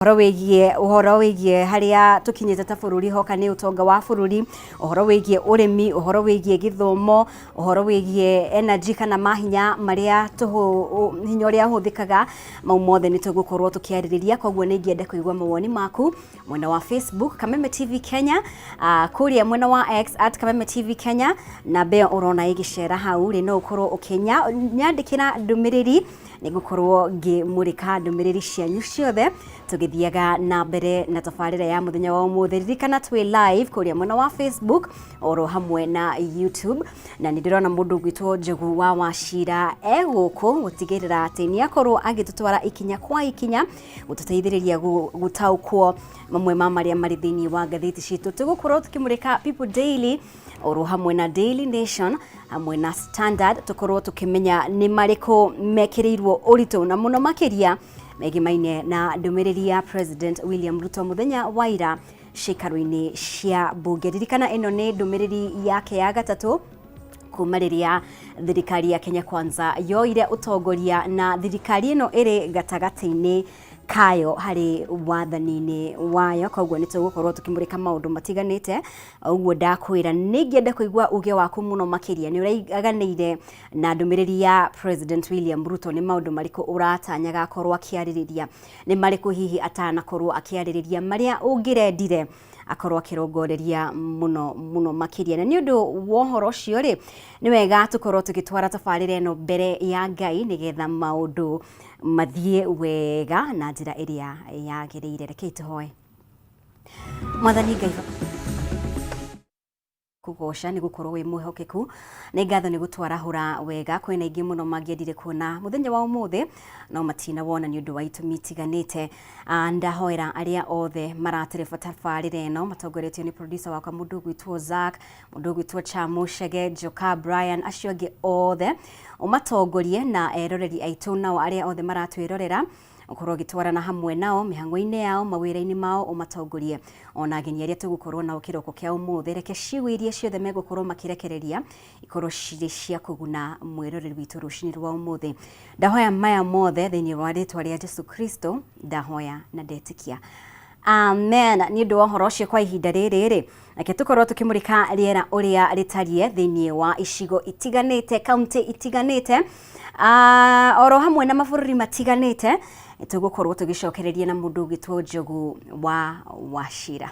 Uhoro wigie haria tukinyite ta bururi hoka ni utonga wa bururi, uhoro wigie urimi, uhoro wigie githomo, uhoro wigie energy kana mahinya maria hinya uria huthikaga mau mothe ni tugukorwo tukiaririria. Koguo ni ngiende kuigwa mawoni maku mwena wa Facebook Kameme TV Kenya, kuria mwena wa X @Kameme TV Kenya, na be urona igicera hau ri no ukorwo ukenya nyandikira ndumiriri nigukorwo ngimurika ndumiriri cianyu ciothe tugithiaga na mbere na tafarira ya muthenya wa umuthi. Ririkana twi live kuria mwena wa Facebook oro hamwe na YouTube, na nindirona mundu gwitwo Njogu wa Wachira guku gutigirira ati ni akorwo agitutwara ikinya kwa ikinya gututeithiriria gutaukwo mamwe ma maria mari thiini wa ngathiti citu. Tugukorwo tukimurika People Daily oro hamwe na Daily Nation hamwe na Standard, tukorwo tukimenya ni mariko mekirirwo urito na muno makiria megimaine na ndumiriri ya President William Ruto muthenya wa ira shikaru-ini cia bunge. Ririkana ino ni ndumiriri yake ya gatatu kuma riria thirikari ya Kenya Kwanza yoire utongoria, na thirikari ino iri gatagati-ini kayo hari wathani-ini wayo. Koguo ni tugukorwo tukimurika maundu matiganite. Uguo ndakwira ni ngiende kuigwa uge waku muno makiria ni uraganiire na ndumiriri ya President William Ruto. Ni maundu mariko uratanyaga akorwo akiaririria, ni mariko hihi atanakorwo akiaririria maria ungirendire akorwo akirongoreria muno makiria. Na ni undu wohoro ucio ri ni wega tukorwo tugitwara tafarira ino mbere ya Ngai nigetha maundu mathie wega na njira iria yagiriire. Rekei tuhoe. Mwathani Ngai kugoca ni gukorwo wi mwihokeku, ni ngatho ni gutwara hura wega. Kwina ingi muno mangiendire kuona muthenya wa umuthi no matina wona ni undu wa itumi tiganite. Ndahoera aria othe maratereba tafarira ino matongoretio ni producer wakwa mundu gwitwo Zack, mundu gwitwo Chamushege, Joka, Brian, acio angi othe umatongorie na eroreri aitu nao aria othe maratwirorera ukorwo gitwarana hamwe nao mihango-ini yao mawira-ini mao umatongorie. Ona ageni aria tugukorwo nao kiroko kia umuthi, reke ciugo iria ciothe megukorwo makirekereria ikorwo ciri cia kuguna mwiroreri witu rucini rwa umuthi. Ndahoya maya mothe thiini wa ritwa ria Jesu Kristo, ndahoya na ndetikia, amen. Ni undu wa horo ucio kwa ihinda riri reke tukorwo tukimurika riera uria ritarie thiini wa icigo itiganite, kaunti itiganite, oro hamwe na mabururi matiganite. Tugukorwo tugicokereria na mundu gwitwo Njogu wa Wachira.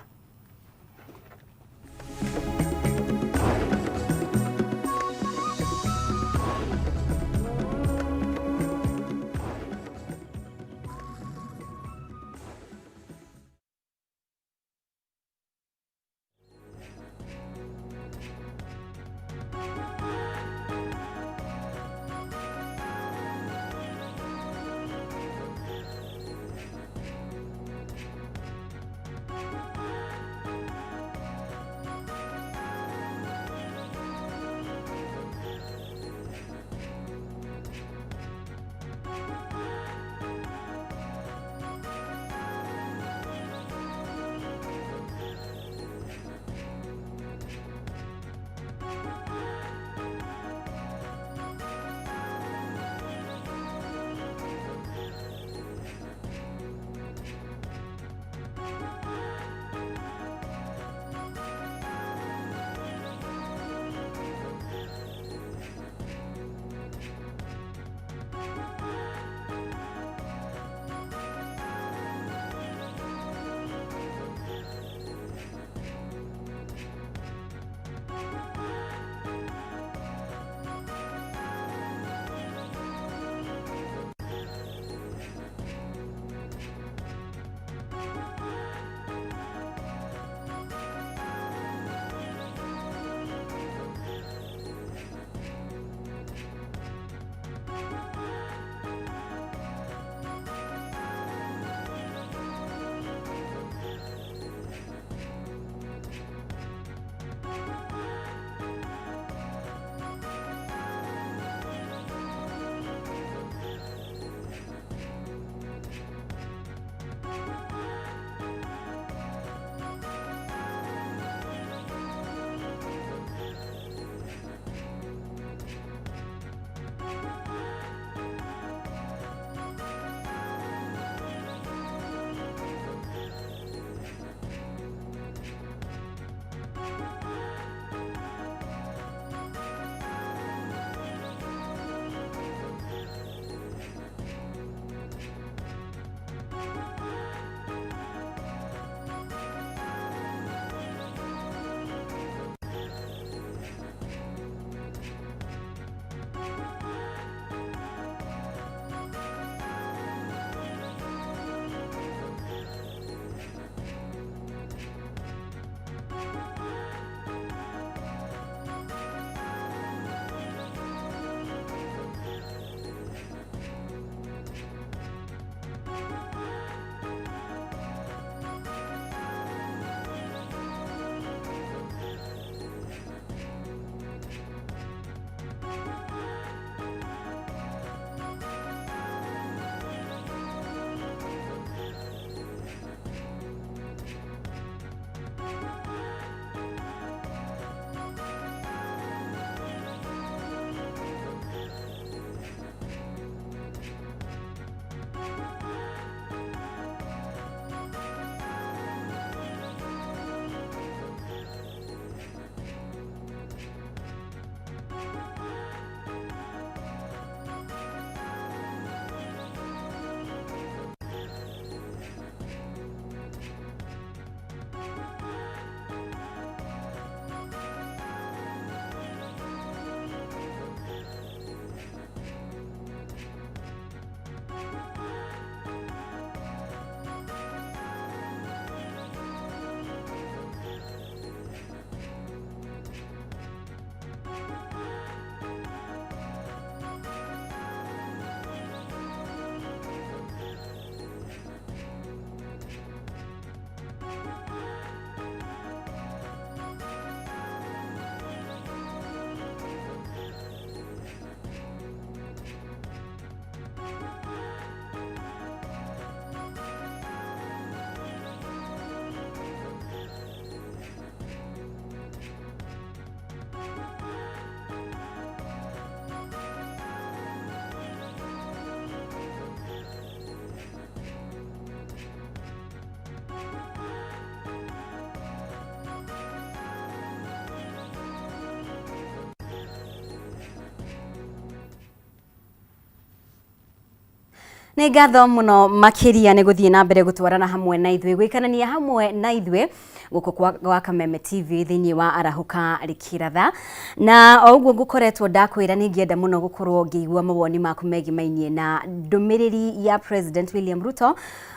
Nĩ ngatho mũno makĩria nĩ gũthiĩ na mbere gũtwarana hamwe na ithuĩ gwĩkanania hamwe na ithuĩ gũkũ gwa Kameme TV thĩinĩ wa Arahũka Rĩkĩratha, na o ũguo ngũkoretwo ndakwĩra nĩ ngĩenda mũno gũkorwo ngĩigua mawoni maku megimainie na ndũmĩrĩri ya President William Ruto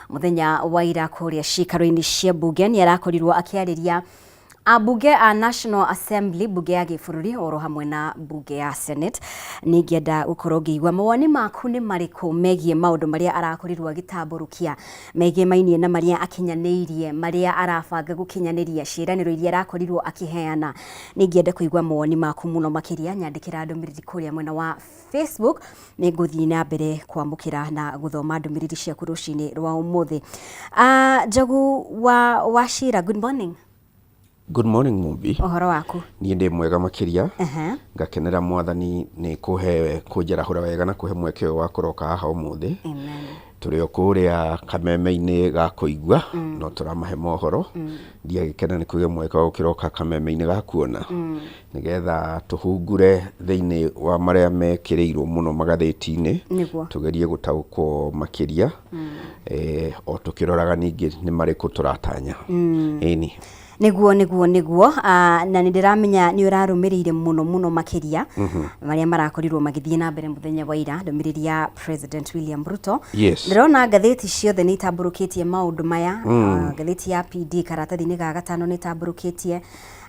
mũthenya wa ira kũrĩa cikaro-inĩ cia mbunge. Nĩ arakorirwo akĩarĩria abunge a National Assembly, bunge ya gĩbũrũri oro hamwe na bunge ya Senate. Nĩ ngĩenda gũkorwo ngĩigua mawoni maku nĩ marĩkũ megiĩ maũndũ marĩa arakorirwo agĩtambũrũkia megimainie na marĩa akinyanĩirie, marĩa arabanga gũkinyanĩria, ciĩranĩro iria arakorirwo akĩheana. Nĩ ngĩenda kũigua mawoni maku mũno makĩria, nyandĩkĩra ndũmĩrĩri kũrĩa mwena wa Facebook. Nĩ ngũthiĩ na mbere kwamũkĩra na gũthoma ndũmĩrĩri ciaku rũcinĩ rwa ũmũthĩ. Njogu wa Wachira, good morning. Good morning Mumbi. Ohoro waku? Niĩ ndĩ mwega makĩria. Ngakenera mwathani nĩ kũnjarahũra wega na kũhe mweke wa kũroka haha ũmũthĩ. Amen. Tũrĩ o kũrĩa Kameme-inĩ ga kũigua no tũramahe mohoro. Ndiagĩkena nĩ kũgĩa mweke wa gũkĩroka Kameme-inĩ ga kuona nĩgetha tũhungure thĩinĩ wa marĩa mekĩrĩirwo mũno magathĩti-inĩ, tũgerie gũtaũkwo makĩria o tũkĩroraga ningĩ nĩ marĩkũ tũratanya. Ĩni niguo na nĩ ndĩramenya nĩ ũrarũmĩrĩire mũno makĩria marĩa marakorirwo magĩthiĩ na mbere mũthenya wa ira, ndũmĩrĩri ya President William Ruto. Ndĩrona ngathĩti ciothe nĩ itambũrũkĩtie maũndũ maya. Ngathĩti ya PD karatathi-inĩ ga gatano nĩ itambũrũkĩtie,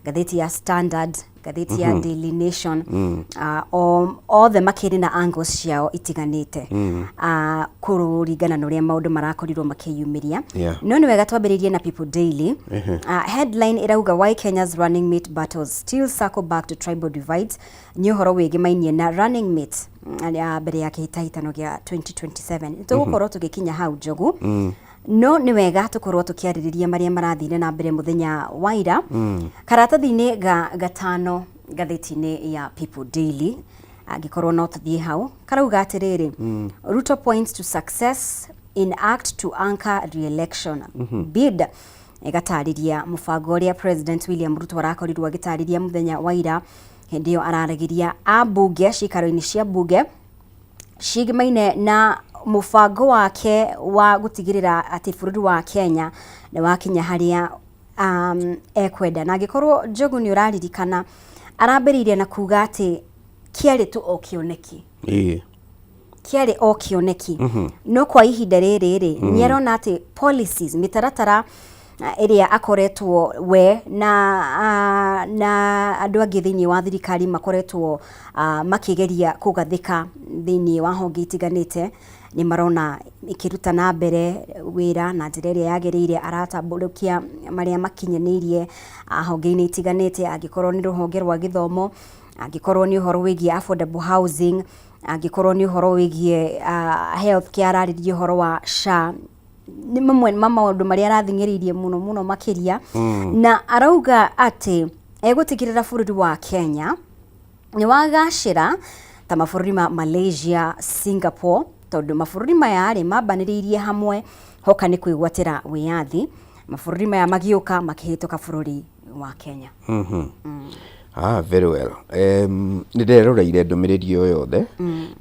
ngathĩti ya Standard, ngathĩti ya Daily Nation, othe makĩrĩ na angles ciao itiganĩte kũringana na ũrĩa maũndũ marakorirwo makĩyumĩria. No nĩ wega twambĩrĩrie na People Daily. Headline irauga why Kenya's running mate battles still circle back to tribal divides. Nĩ ũhoro wĩgĩmainie na running mate mbere ya kĩhĩtahĩtano gĩa 2027. Tũgũkorwo tũgĩkinya hau Njogu. No nĩ wega tũkorwo tũkĩarĩrĩria marĩa marathire na mbere mũthenya wa ira. Karatathi-inĩ gatano ngathĩti-inĩ ya People Daily, angĩkorwo no tũthiĩ hau, karauga atĩrĩrĩ, Ruto points to success in act to anchor re-election bid. Ĩgatarĩria mũbango ũrĩa President William Ruto arakorirwo agĩtarĩria mũthenya wa ira hĩndĩ ĩyo araragĩria ambunge cikaro-inĩ cia mbunge ciĩgimaine na mũbango wake wa gũtigĩrĩra atĩ bũrũri wa Kenya nĩ wakinya harĩa ekwenda. Na angĩkorwo Njogu nĩ ũraririkana, arambĩrĩirie na kuga atĩ kĩarĩ tu o kĩoneki. Kĩarĩ o kĩoneki. No kwa ihinda rĩrĩ nĩ arona atĩ policies, mĩtaratara ĩrĩa akoretwo we na andũ angĩ thĩinĩ wa thirikari makoretwo makĩgeria kũgathĩka thĩinĩ wa honge itiganĩte, nĩ marona ikĩruta na mbere wĩra na njĩra ĩrĩa yagĩrĩire. Aratambũrũkia marĩa makinyanĩirie honge-inĩ itiganĩte, angĩkorwo nĩ rũhonge rwa gĩthomo, angĩkorwo nĩ ũhoro wĩgiĩ affordable housing, angĩkorwo nĩ ũhoro wĩgiĩ health care, ararĩrĩria ũhoro wa SHA. Nĩ mamwe maũndũ marĩa arathing'ĩrĩirie mũno makĩria. Na arauga atĩ egũtigĩrĩra bũrũri wa Kenya nĩ wagacĩra ta mabũrũri ma Malaysia, Singapore, tondũ mabũrũri maya mambanĩrĩirie hamwe hoka nĩ kwĩgwatĩra wĩyathi, mabũrũri maya magĩũka makĩhĩtũka bũrũri wa Kenya. Very well. Nĩnderoreire ndũmĩrĩri ĩyo yothe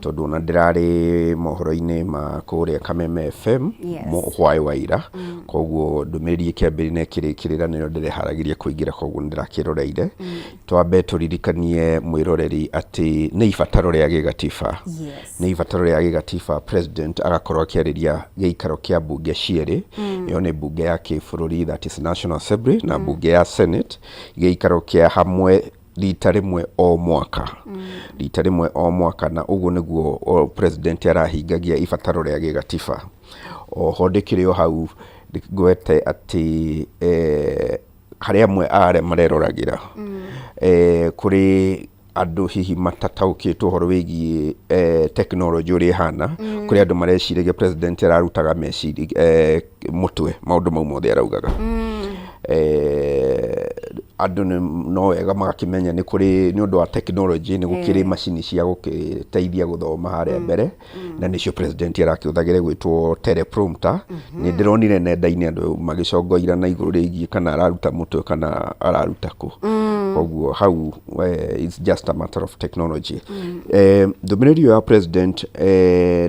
tondũ ona ndĩrarĩ mohoro-inĩ ma kũrĩa Kameme FM hwaĩ wa ira, koguo ndũmĩrĩri ĩkĩambĩrĩria kĩrĩkĩrĩranĩro ndĩreharagĩria kũingĩra, koguo ndĩrakĩroreire. Twambe tũririkanie mwĩroreri atĩ nĩ ibataro rĩa gĩgatiba, nĩ ibataro rĩa gĩgatiba President agakorwo akĩarĩria gĩikaro kĩa mbunge cierĩ. Ĩyo nĩ mbunge ya kĩbũrũri, that is National Assembly, na mbunge ya Senate, gĩikaro kĩa hamwe rita rĩmwe o mwaka. Rita rĩmwe o mwaka, na ũguo nĩguo President arahingagia ibataro rĩa gĩgatiba. Oho ndĩkĩrĩ o hau gwete ati hari amwe are mareroragira kuri andu hihi matataukitwo horo wigie technology uri hana kuri andu mareciria president ararutaga meciri mutwe maundu mau mothe araugaga andu no wega magakimenya ni kuri ni undu wa technology ni gukiri macini cia gukiteithia guthoma haria mbere na nicio president arakihuthagira gwitwo teleprompter ni ndironire nenda-ini andu magicongoira na iguru rigie kana araruta mutwe kana araruta ku koguo hau it's just a matter of technology ndumiriri ya president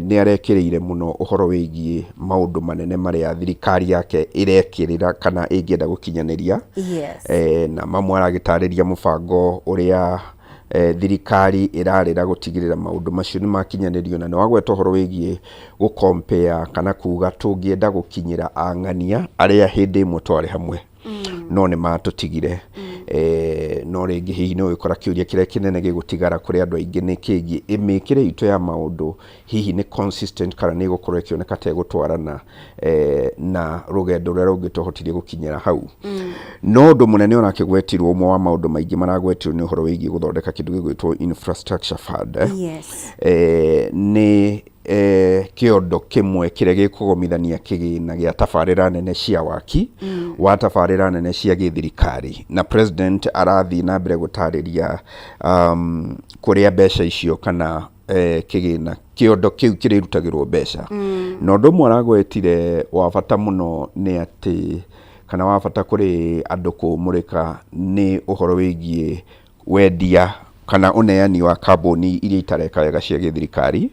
ni arekireire muno uhoro wigie maundu manene maria thirikari yake irekirira kana ingienda gukinyaniria na mamwe aragitariria mubango uria thirikari irarira gutigirira maundu macio ni makinyanirio na ni wagweta uhoro wigie gu compare kana kuga tungienda gukinyira ang'ania aria hindi imwe twari hamwe no ni matutigire no ringi hihi no ikora kiuria kire kinene gigutigara kuri andu aingi ni kingi imikire itu ya maundu hihi ni consistent kana ni gukorwo ikioneka ta gutwarana na rugendo ruria rungitohotirie gukinyira hau no undu munene ona kigwetirwo umwe wa maundu maingi maragwetirwo ni uhoro wigi guthondeka kindu gigwitwo infrastructure fund ni kiondo kimwe kire gikugomithania kigina gia tabarira nene cia waki wa tabarira nene cia githirikari na president arathi na mbere gutariria kuria mbeca icio kana kigina kiondo kiu kirirutagirwo mbeca no ndo mwaragwetire wa bata muno ni ati kana wa bata kuri andu kumurika ni uhoro wigie wendia kana uneani wa karboni iria itareka wega cia githirikari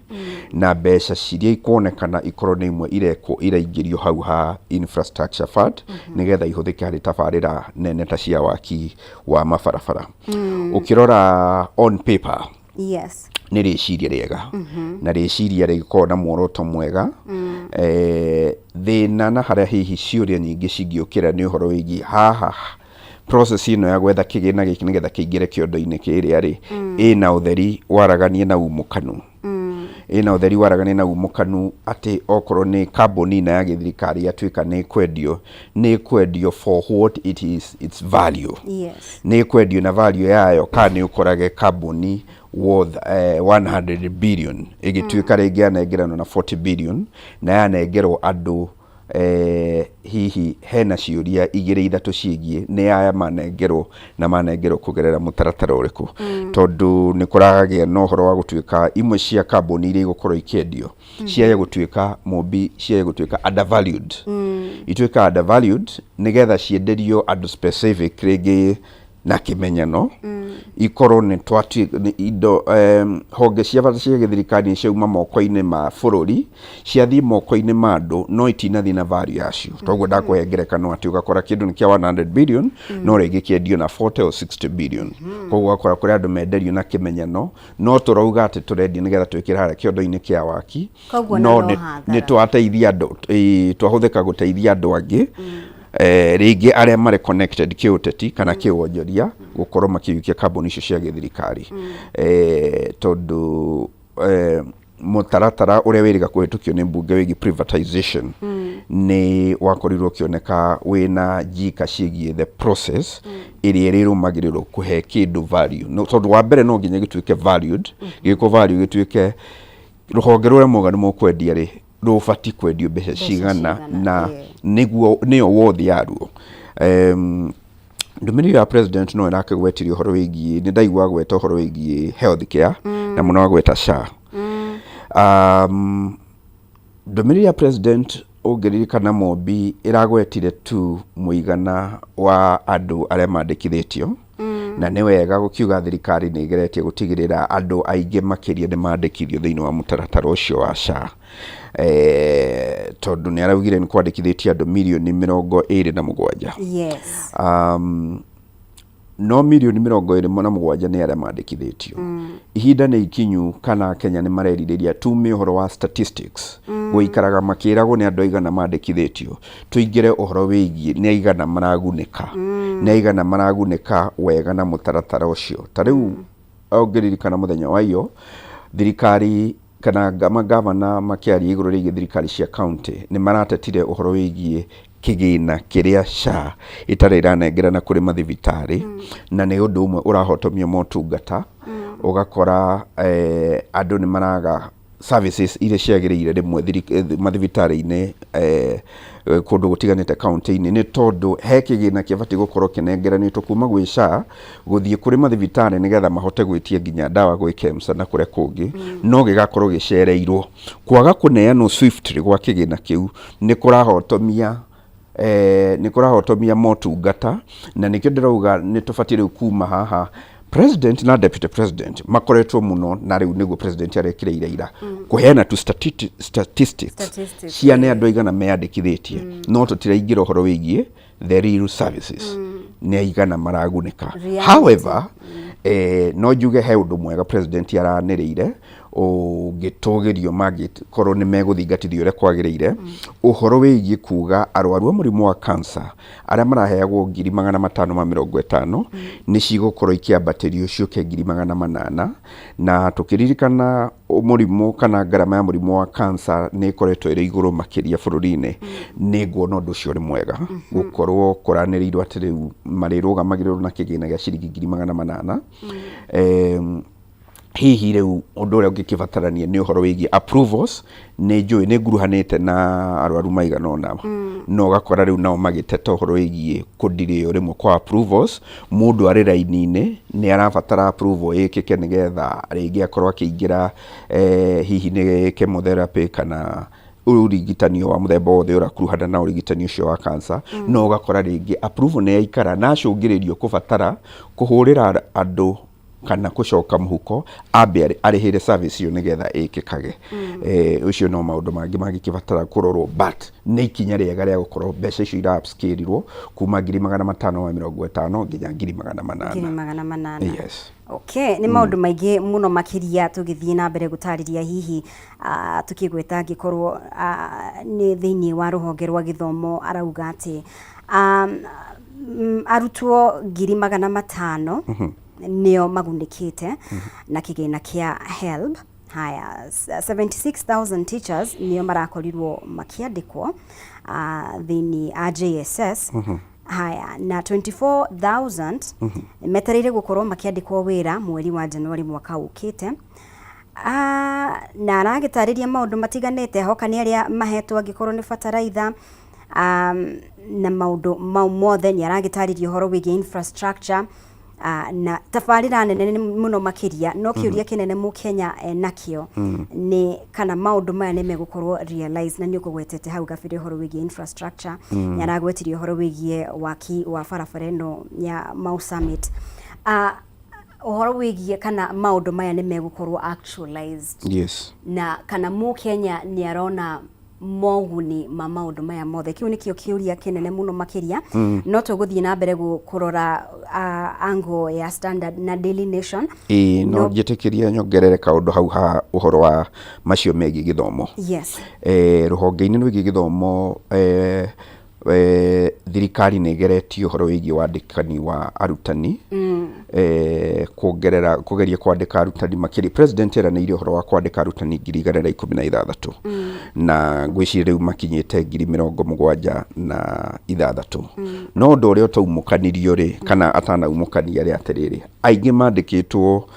na mbeca ciria ikonekana ikorwo ni imwe ireko iraingirio hau ha infrastructure fund nigetha ihuthike hari tabarira nene ta cia waki wa mabarabara ukirora on paper ni riciria riega na riciria rikorwo na muoroto mwega thina na haria hihi ciuria nyingi cingiukira ni uhoro wigie haha process ino ya gwetha kigina giki nigetha kiingire kiondo-ini kiria ri ina utheri waraganie na umukanu ina utheri waraganie na umukanu ati okorwo ni carbon na ya githirikari atuika ni kwendio for what it is its value ni kwendio na value yayo kana ukorage carbon worth 100 billion igituika ringi anengerano na 40 billion na yanengerwo andu hihi hena ciuria igire ithatu ciigie ni aya manengerwo kugerera mutaratara uriku tondu ni kuragagia no horo wa gutuika imwe cia carbon iriaigukorwo ikendio cia gutuika mobi cia gutuika undervalued ituika undervalued nigetha cienderio andu specific ringi na kimenyano ikorwo ni twati indo honge cia bata cia githirikari ciauma moko-ini ma bururi ciathii moko-ini ma andu no itinathi na value yacio toguo ndakũhe ngerekano ati ugakora kindu ni kia 100 billion no ringi kiendio na 40 or 60 billion koguo akora kuri andu menderio na kimenyano no turauga ati turendia nigetha twikira haria kiondo-ini kia waki no ni twateithia andu twahuthika guteithia andu angi ringi aria mare connected kiuteti kana kiwonjoria gukorwo makiyukia carbon icio cia githirikari tondu mutaratara uria wiriga kuhitukio ni mbunge wigi privatization ni wakorirwo kioneka wina jika cigie the process iria rirumagirirwo kuhe kindu value no tondu wa mbere no nginya gituike valued giko value gituike ruhonge ruria moganu mo kwendia ri rufati kwendio mbeca cigana na niguo nio wothi yaruo ndumiriri ya president no irakigwetirio horo wigie ni ndaigua gweta horo wigie health care na muno gweta SHA ndumiriri ya president ungiririkana mobi iragwetire tu muigana wa andu aria mandikithitio na ni wega gukiuga thirikari ni igeretie gutigirira andu aingi makiria ni mandikithio thiini wa mutaratara ucio wa SHA tondu ni araugire ni kwandikithitie andu milioni 27 no milioni 27 ni aria mandikithitio ihinda ni ikinyu kana Kenya ni mareririria tu mihoro wa statistics guikaraga makiragwo ni andu aigana mandikithitio tuingire uhoro wigie ni aigana maragunika ni aigana maragunika wega na mutaratara ucio tariu ongeririkana muthenya wa iyo thirikari kana gavana makiari iguru rigi thirikari cia county ni maratetire uhoro wigie kigina kiria SHA itare iranengerana kuri mathibitari na ni undu umwe urahotomia motungata ugakora andu ni maraga services ile ciagiriire rimwe mathibitari-ini kundu gutiganite county-ini ni tondu he kigina kibati gukorwo kinengeranitwo kuma gwi SHA guthie kuri mathibitari nigetha mahote gwitia nginya dawa gwi KEMSA na kuria kungi no gigakorwo gicereirwo kwaga kuneanwo swiftly gwa kigina kiu ni kurahotomia motungata na nikio ndirauga ni tubatire kuma haha president na deputy president makoretwo muno na riu niguo president arekire ira kuheana tu statistics ciane andu igana meandikithitie no tutiraingira horo wigie the real services ne igana maragunika. However no juge he undu mwega president aranirire ugitugirio magikorwo ni meguthingatithio uria kwagiriire uhoro wigie kuga arwaru a murimu wa cancer aria maraheagwo 550 ni cigukorwo ikiambatirio ciuke 800 na tukiririkana murimu kana ngarama ya murimu wa cancer ni ikoretwo iri iguru makiria bururi-ini ni nguona undu ucio ri mwega gukorwo kuraniriirwo ati riu marirugamagirwo na kigina gia ciringi 800 hihi riu undu uria ungikibatarania ni uhoro wigie approvals ni njui ni nguruhanite na arwaru maigana ona no gakora riu nao magiteta uhoro wigie kudirio rimwe kwa approvals mundu ari raini-ini ni arabatara approval ikike nigetha ringi akorwo akiingira hihi ni chemotherapy kana urigitanio wa muthemba wothe urakuruhana na urigitanio ucio wa cancer no gakora ringi approval ni yaikara na acungiririo kubatara kuhurira andu kana kucoka muhuko ambe arihire service yo nigetha ikikage ucio no maundu mangi magikibatara kurorwo but ni ikinya riega ria gukorwo mbeca icio ira upscale-irwo kuma 550 nginya 800. Yes. Okay, ni maundu maingi muno makiria tugithie na mbere gutariria hihi tukigweta ngikorwo ni thiini wa ruhonge rwa githomo arauga ati arutwo 500 nio magunikite na kigina kia HELB. Haya 76,000 teachers nio marakorirwo makiandikwo thini a JSS. Haya na 24,000 metereire gukorwo makiandikwo wira mweri wa Januari mwaka ukite. Na aragitariria maundu matiganite hokani aria mahetwo angikorwo ni fataraitha na maundu mau mothe ni aragitariria horo wigie infrastructure na tafarira nene muno makiria no kiuria kinene mu Kenya nakio ni kana maundu maya ni megukorwo realize na ni ukugwetete hau gabire horo wigie infrastructure yaragwetirio horo wigie waki wa barabara ino ya Mau Summit horo wigie kana maundu maya ni megukorwo actualized. Yes. Na kana mu Kenya ni arona moguni ma maundu maya mothe kiu nikio kiuria kinene muno makiria no tuguthie na mbere kurora ango ya Standard na Daily Nation no njitikiria nyongerere kaundu hau ha uhoro wa macio megi githomo. Yes. Ruhonge-ini rwigi githomo thirikari negeretie uhoro wigi wandikani wa arutani kugeria kwandika arutani makiri president era ni uhoro wa kwandika arutani 2016 na ngwiciria riu makinyite 76 no ndu uria utaumukanirio ri kana atana umukania ri atiriri aingi mandikitwo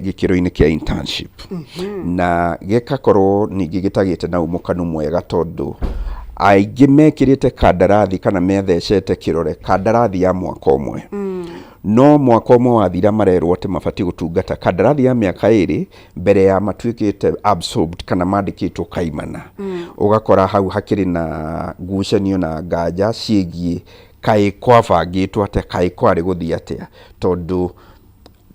gikiro-ini kia internship na gikakorwo ningi gitagite na umukanu mwega tondu aingi mekirite kandarathi kana methecete kirore kandarathi ya mwaka umwe no mwaka umwe wathira marerwo ati mabati gutungata kandarathi ya miaka 2 mbere ya matuikite absorbed kana mandikitwo kaimana ugakora hau hakiri na ngucanio na nganja ciegie kai kwabangitwo ate kai kwari guthia atia tondu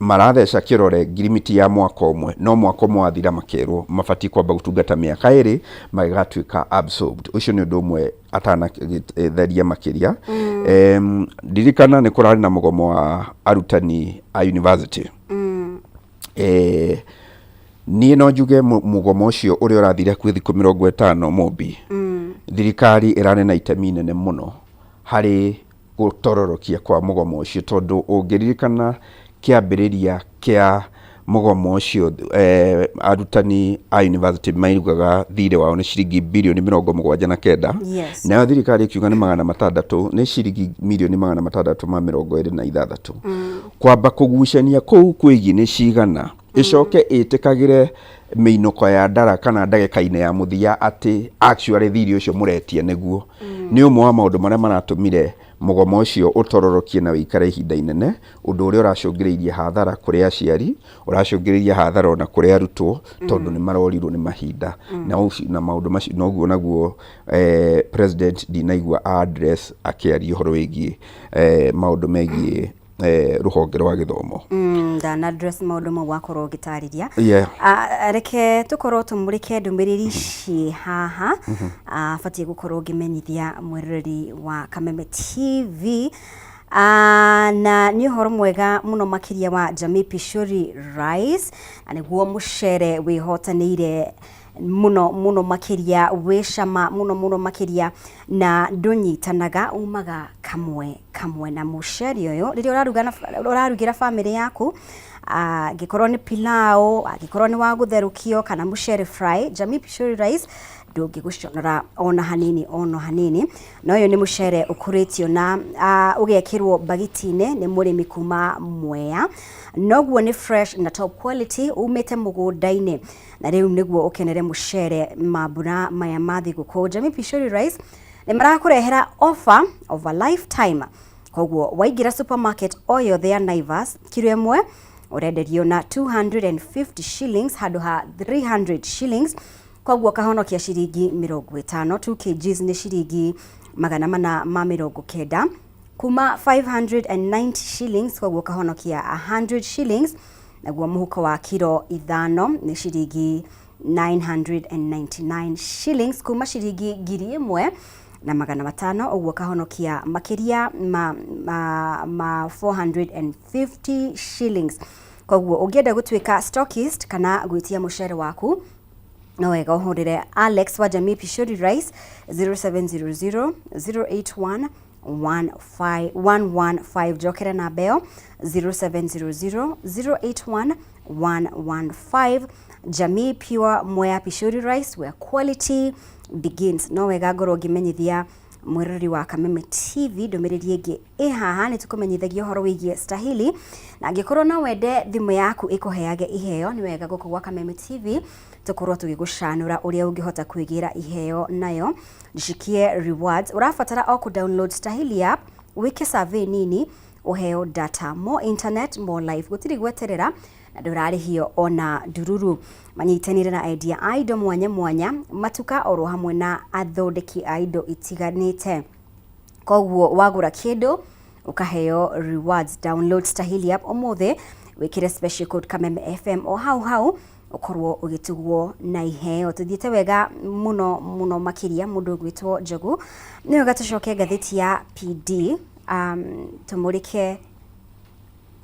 maratheca kirore ngirimiti ya mwaka umwe no mwaka umwe wathira makerwo mabati kwamba gutungata miaka 2 magatuika absorbed ucio ni undu umwe atana theria makiria dirikana ni kurari na mugomo wa arutani a university ni no njuge mugomo ucio uri urathire kwi thiku 50 mobi thirikari irane na itemi nene muno hari gutororokia kwa mugomo ucio tondu ungiririkana kiambiriria kia mugomo ucio arutani a university mairugaga thirĩ wao nĩ ciringi birioni 79 nayo thirikari ikiuga nĩ 600 nĩ ciringi mirioni 626 kwamba kugucania kũu kwĩgiĩ nĩ cigana icoke ĩtĩkagĩre mĩinũko ya ndara kana ndagĩka-inĩ ya mũthia atĩ actually thirĩ ũcio mũretia nĩguo nĩ ũmwe wa maũndũ marĩa maratũmire mugomo ucio ũtororokie na wĩikare ihinda inene ũndũ ũrĩa ũracũngĩrĩirie hathara kũrĩ aciari ũracũngĩrĩirie hathara ona kũrĩ arutwo tondũ nĩ marorirwo nĩ mahinda na maũndũ macio noguo naguo president ndinaigua address akĩaria ũhoro wĩgiĩ maũndũ megiĩ rũhonge rwa gĩthomo ndana address maũndũ mau wakorwo ũgĩtarĩria reke tũkorwo tũmũrĩke ndũmĩrĩri ciĩ haha batiĩ gũkorwo ngĩmenyithia mwĩroreri wa Kameme TV na nĩ ũhoro mwega mũno makĩria wa Jamii Pishori Rice nĩguo mũcere wĩhotanĩire muno makiria wĩcama muno makiria na ndũnyitanaga umaga kamwe na mũcere ũyũ rĩrĩa ũrarugĩra family yaku angĩkorwo nĩ pilau angĩkorwo nĩ wa gũtherũkio kana mũcere fry Jamii Pishori Rice ndũngĩgũconora ona hanini na ũyũ nĩ mũcere ũkũrĩtio na ũgekĩrwo bagiti-inĩ nĩ mũrĩmi kuma Mwea noguo nĩ fresh na top quality umĩte mũgũnda-inĩ na rĩu nĩguo ũkenere mũcere mambura maya ma thigũkũ Jamii Pishori Rice nĩ marakũrehera offer of a lifetime koguo waingĩra supermarket o yothe ya Naivas kilo ĩmwe ũrenderio na 250 shillings handũ ha 300 shillings koguo kahonokia ciringi 50 2 kgs nĩ ciringi 490 kuma 590 shillings koguo kahonokia 100 shillings naguo mũhuko wa kilo 5 nĩ ciringi 999 shillings kuma ciringi 1,000 na 500 ũguo kahonokia makĩria ma 450 shillings koguo ũngĩenda gũtuĩka stockist kana gwĩtia mũcere waku no wega ũhũrĩre Alex wa Jamii Pishori Rice 0700 081 115 jokere na beo 0700 081 115 Jamii Pure Mwea Pishori Rice where quality begins no wega ngorwo ngĩmenyithia mwĩroreri wa Kameme TV ndũmĩrĩri ĩngĩ haha nĩ tũkũmenyithagia ũhoro wĩgiĩ Stahili na angĩkorwo no wende thimũ yaku ĩkũheage iheo nĩ wega gũkũ gwa Kameme TV tũkorwo tũgĩgũcanũra ũrĩa ũngĩhota kwĩgĩra iheo nayo jishikie rewards ũrabatara o ku-download Stahili app wĩke survey nini ũheo data more internet more life gũtirĩ gweterera na ndũrarĩhio ona ndururu manyitanĩre na idea indo mwanya matuka oro hamwe na athondeki a indo itiganĩte koguo wagũra kĩndũ ũkaheo rewards download Stahili app ũmũthĩ wĩkĩre special code Kameme FM o hau ukorwo ũgĩtugwo na iheo tuthiĩte wega muno makĩria mũndũ ũgwĩtwo Njogu nĩ wega tũcoke ngathĩti ya PD tũmũrĩke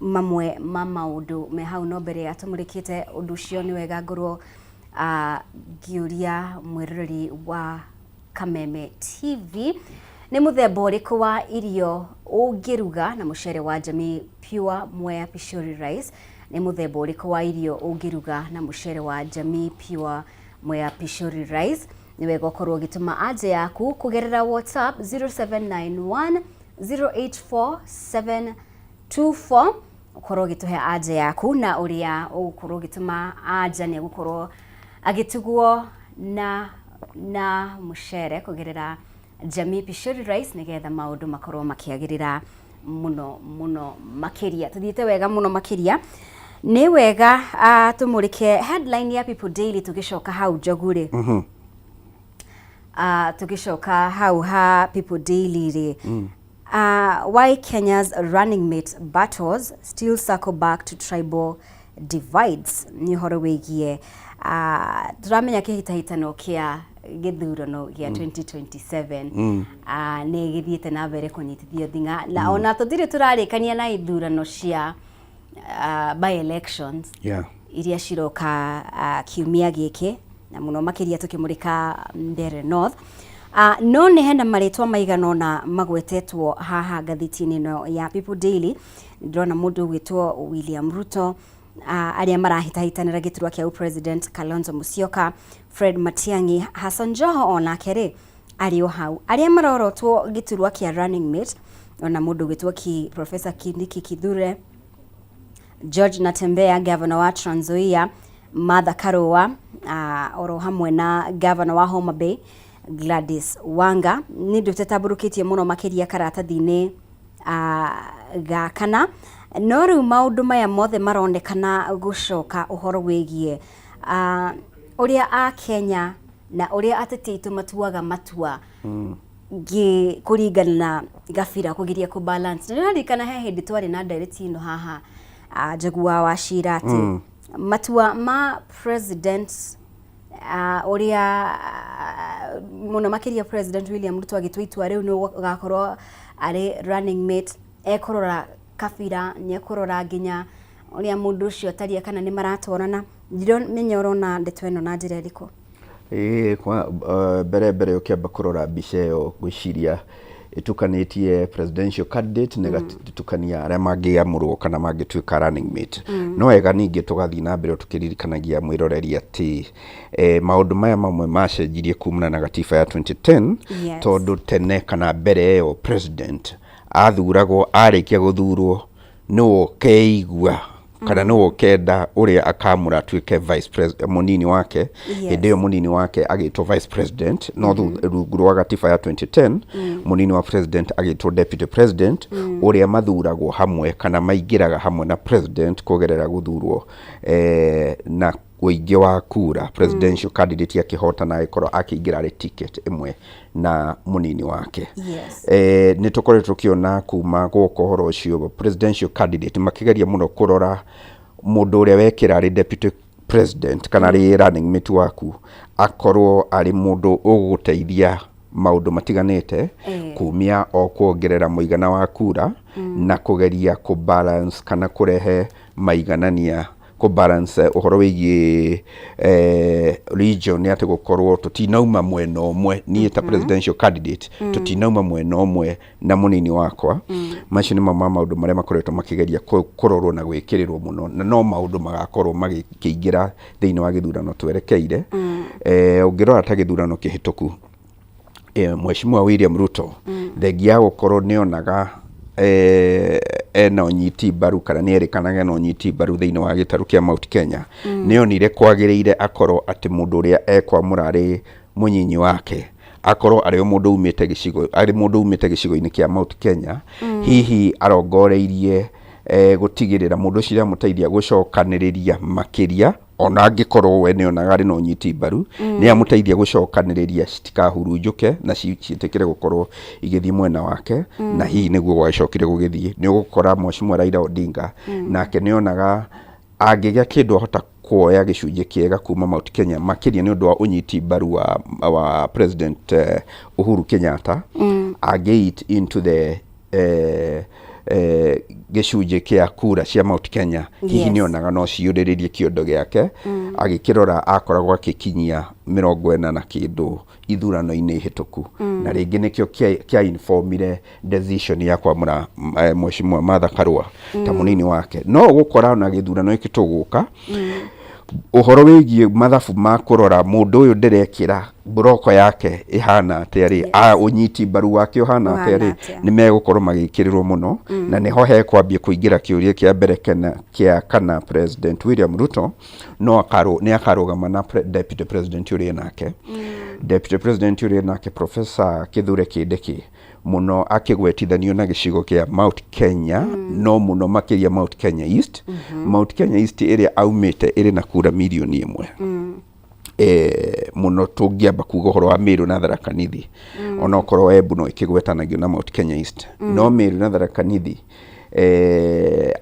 mamwe ma maũndũ me hau no mbere ya tũmũrĩkĩte ũndũ ũcio nĩ wega ngorwo ngĩũria mwĩroreri wa Kameme TV nĩ mũthemba ũrĩkũ wa irio ũngĩruga na mũcere wa Jamii Pure Mwea Pishori Rice nĩ mũthemba ũrĩkũ wa irio ũngĩruga na mũcere wa Jamii Pure Mwea Pishori Rice nĩ wega ũkorwo ũgĩtũma anja yaku kũgerera WhatsApp 0791 084 724 ukorwo ũgĩtũhe anja yaku na ũrĩa ũgũkorwo ũgĩtũma anja nĩ ũgũkorwo agĩtugwo na mũcere kũgerera Jamii Pishori Rice nĩgetha maũndũ makorwo makĩagĩrĩra muno makĩria tuthiĩte wega muno makĩria nĩ wega tũmũrĩke headline ya People Daily tũgĩcoka hau Njogu-rĩ tũgĩcoka hau ha People Daily-rĩ why Kenya's running mate battles still circle back to tribal divides nĩ ũhoro wĩgiĩ tũramenya kĩhĩtahĩtano kĩa gĩthurano gĩa 2027 nĩ gĩthiĩte na mbere kũnyitithio thing'a na ona tũtirĩ tũrarĩkania na ithurano cia by elections iria ciroka kiumia gĩkĩ na mũno makĩria tũkĩmũrĩka Ndere North no nĩ hena marĩtwa maigana ona magwetetwo haha ngathĩti-inĩ ĩno ya People Daily ndĩrona mũndũ ũgwĩtwo William Ruto aria marahitahitanira giturwa kia president Kalonzo Musyoka, Fred Matiang'i, Hassan Joho ona kere ario hau aria marorotwo giturwa kia running mate ona mundu gitwa ki Professor Kindiki Kithure, George Natembeya governor wa Trans Nzoia, Martha Karua oro hamwe na governor wa Homa Bay Gladys Wanga ni ndutetaburukitie muno makiria karatathini gakana no riu maundu maya mothe maronekana gucoka uhoro wigie uria a Kenya na uria ateti itu matuaga matua kuringana na gabira kugiria ku balance ndirikana he hindi twari na direct ino haha Njagua wa Wachira ati matua ma president uria muno makiria President William Ruto agitwa itua riu no gakorwo ari running mate ekurora kabira ni kurora nginya uria mundu ucio taria kana ni maratwarana ndiromenya urona ndeto eno na njira iriko kwa bere ukiamba kurora mbica yo gwiciria itukanitie presidential candidate negatukania aria mangiamurwo kana mangituika running mate no ega ningi tugathi na mbere tukiririkanagia mwiroreri ati maundu maya mamwe macenjirie kumana na gatiba ya 2010 tondu tene kana mbere yo president athuragwo arikia guthurwo no keigua kana no kenda uria akamura tuike vice president munini wake ndio munini wake agitwo vice president no rungu rwa gatiba ya 2010 munini wa president agitwo deputy president uria mathuragwo hamwe kana maingiraga hamwe na president kugerera guthurwo na uingi wa kura presidential candidate akihotana ikorwo akiingira ri ticket imwe na munini wake ni tukoretwo tukiona kuma guko horo ucio presidential candidate makigeria muno kurora mundu uria wekira ri deputy president kana ri running mate waku akorwo ari mundu uguteithia maundu matiganite kumia o kuongerera muigana wa kura na kugeria ku balance kana kurehe maiganania ko balance uhoro wigie region ni ate gukorwo tutinauma mwena omwe ni ta presidential candidate tutinauma mwena omwe na munini wakwa macio ni maundu maria makoretwo makigeria kurorwo na gwikirirwo muno na no maundu magakorwo magikiingira thiini wa githurano twerekeire ungirora ta githurano kihituku Mheshimiwa William Ruto thegia gukorwo nionaga ena onyiti baru kana nierikanaga na onyiti baru thiini wa gitaru kia Mount Kenya nionire kwagiriire akorwo ati mundu uria ekwamura ari munyinyi wake akorwo ari mundu umite gicigo-ini kia Mount Kenya hihi arongoreirie gutigirira mundu ucio muteithia gucokaniriria makiria ona angikorwo we nionaga ari no nyiti baru ni amuteithia gucokaniriria citikahurunjuke na ciitikire gukorwo igithii mwena wake na hihi niguo gwacokire gugithii ni ugukora Mheshimiwa Raila Odinga nake nionaga angigia kindu ahota kuoya gicunje kiega kuma Mount Kenya makiria ni undu wa unyiti baru wa President Uhuru Kenyatta agate into the gicunje kia kura cia Mount Kenya hihi nionaga no ciuriririe kiondo giake agikirora akoragwo akikinyia 40 na kindu ithurano-ini hituku na ringi nikio kia informire decision ya kwamura Mheshimiwa Martha Karua ta munini wake no gukora na githurano iki tuguka uhoro wigie mathabu ma kurora mundu uyu ndirekira broko yake ihana ateri unyiti baru wake uhana ateri ni megukorwo magikirirwo muno na niho he kwambie kuingira kiuria kia mbere kana President William Ruto no akarugama na deputy president uria nake deputy president uria nake Professor Kithure Kindiki muno akigwetithanio na gicigo kia Mount Kenya no muno makiria Mount Kenya East Mount Kenya East iria aumite iri na kura milioni 1 muno tungiamba kuga horo wa Meru na Tharaka Nithi ona okorwo Embu no ikigwetanagio na Mount Kenya East no Meru na Tharaka Nithi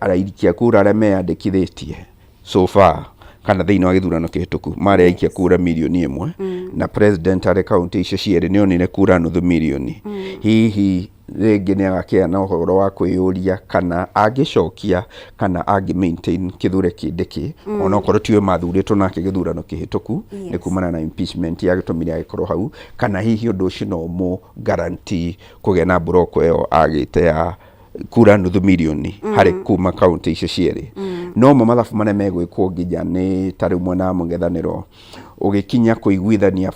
arairikia kura aria meyandikithitie so far kana thiini wa githurano kihituku mari aikia kura milioni 1 na president ari county icio ciere nionire kura nuthu milioni hihi ringi ni agakia na uhoro wa kwiyuria kana agicokia kana agi maintain Kithure Kindiki ona okorwo tiwe mathuritwo nake githurano kihituku ni kumana na impeachment ya gitumire agikorwo hau kana hihi undu ucio no mu guarantee kugia na broko eo agite ya kura nuthu milioni hari kuma county icio ciere no mathabu mane megwikwo nginya nĩ tarĩ mwena wa mũngethanĩro ũgĩkinya kũiguithania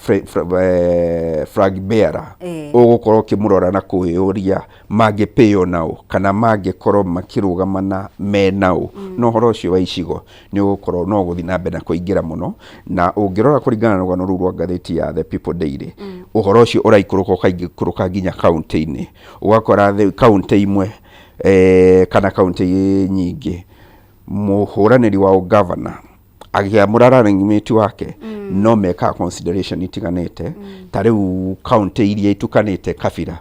flag bearer ũgũkorwo ũkĩmũrora na kwĩyũria mangĩpĩo naũ kana mangĩkorwo makĩrũgamana me naũ no ũhoro ũcio wa icigo nĩ ũgũkorwo no gũthiĩ na mbere na kũingĩra mũno na ũngĩrora kũringana na rũgano rũu rwa ngathĩti ya The People Daily ũhoro ũcio ũraikũrũka ũkaingĩrũka nginya kaunti-inĩ ũgakora kaunti imwe kana kaunti nyingĩ mũhũranĩri wa governor agĩamũra running mate wake no meka consideration itiganĩte ta rĩu kaunti iria itukanĩte kabira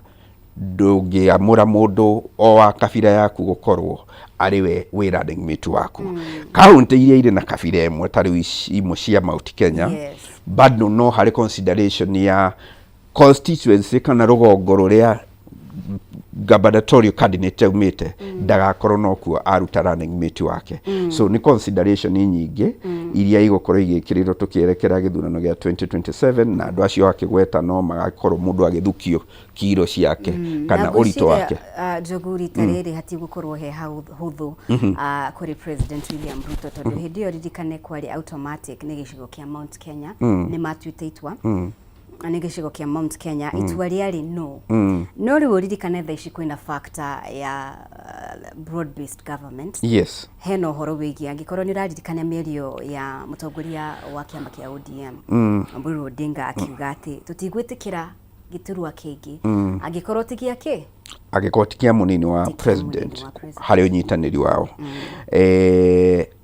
ndũngĩamũra mũndũ o wa kabira yaku gũkorwo arĩ we running mate waku kaunti iria irĩ na kabira ĩmwe ta rĩu imwe cia Mount Kenya bado no harĩ consideration ya constituency kana rũgongo rũrĩa gubernatorial candidate aumĩte ndagakorwo no kuo aruta running mate wake so ni consideration nyingĩ iria igũkorwo igĩkĩrĩrwo tũkĩerekera gĩthurano gĩa 2027 na andũ acio akĩgweta no magakorwo mũndũ agĩthukio kiro ciake kana ũritũ wake Njũgũri tarĩrĩ hatigũkorwo he hũthũ kũrĩ President William Ruto tondũ hĩndĩ ĩyo ririkane kwarĩ automatic nĩ gĩcigo kĩa Mount Kenya nĩ matuĩte itua nĩ gĩcigo kĩa Mount Kenya itua rĩarĩ no rĩu ririkane thaa ici kwĩna factor ya broad based government hena ũhoro wĩgiĩ angĩkorwo nĩ ũraririkana mĩario ya mũtongoria wa kĩama kĩa ODM Oburu Odinga akiuga atĩ tũtigwĩtĩkĩra gĩturwa kĩngĩ angĩkorwo ti gĩake angĩkorwo ti kĩa mũnini wa president harĩ ũnyitanĩri wao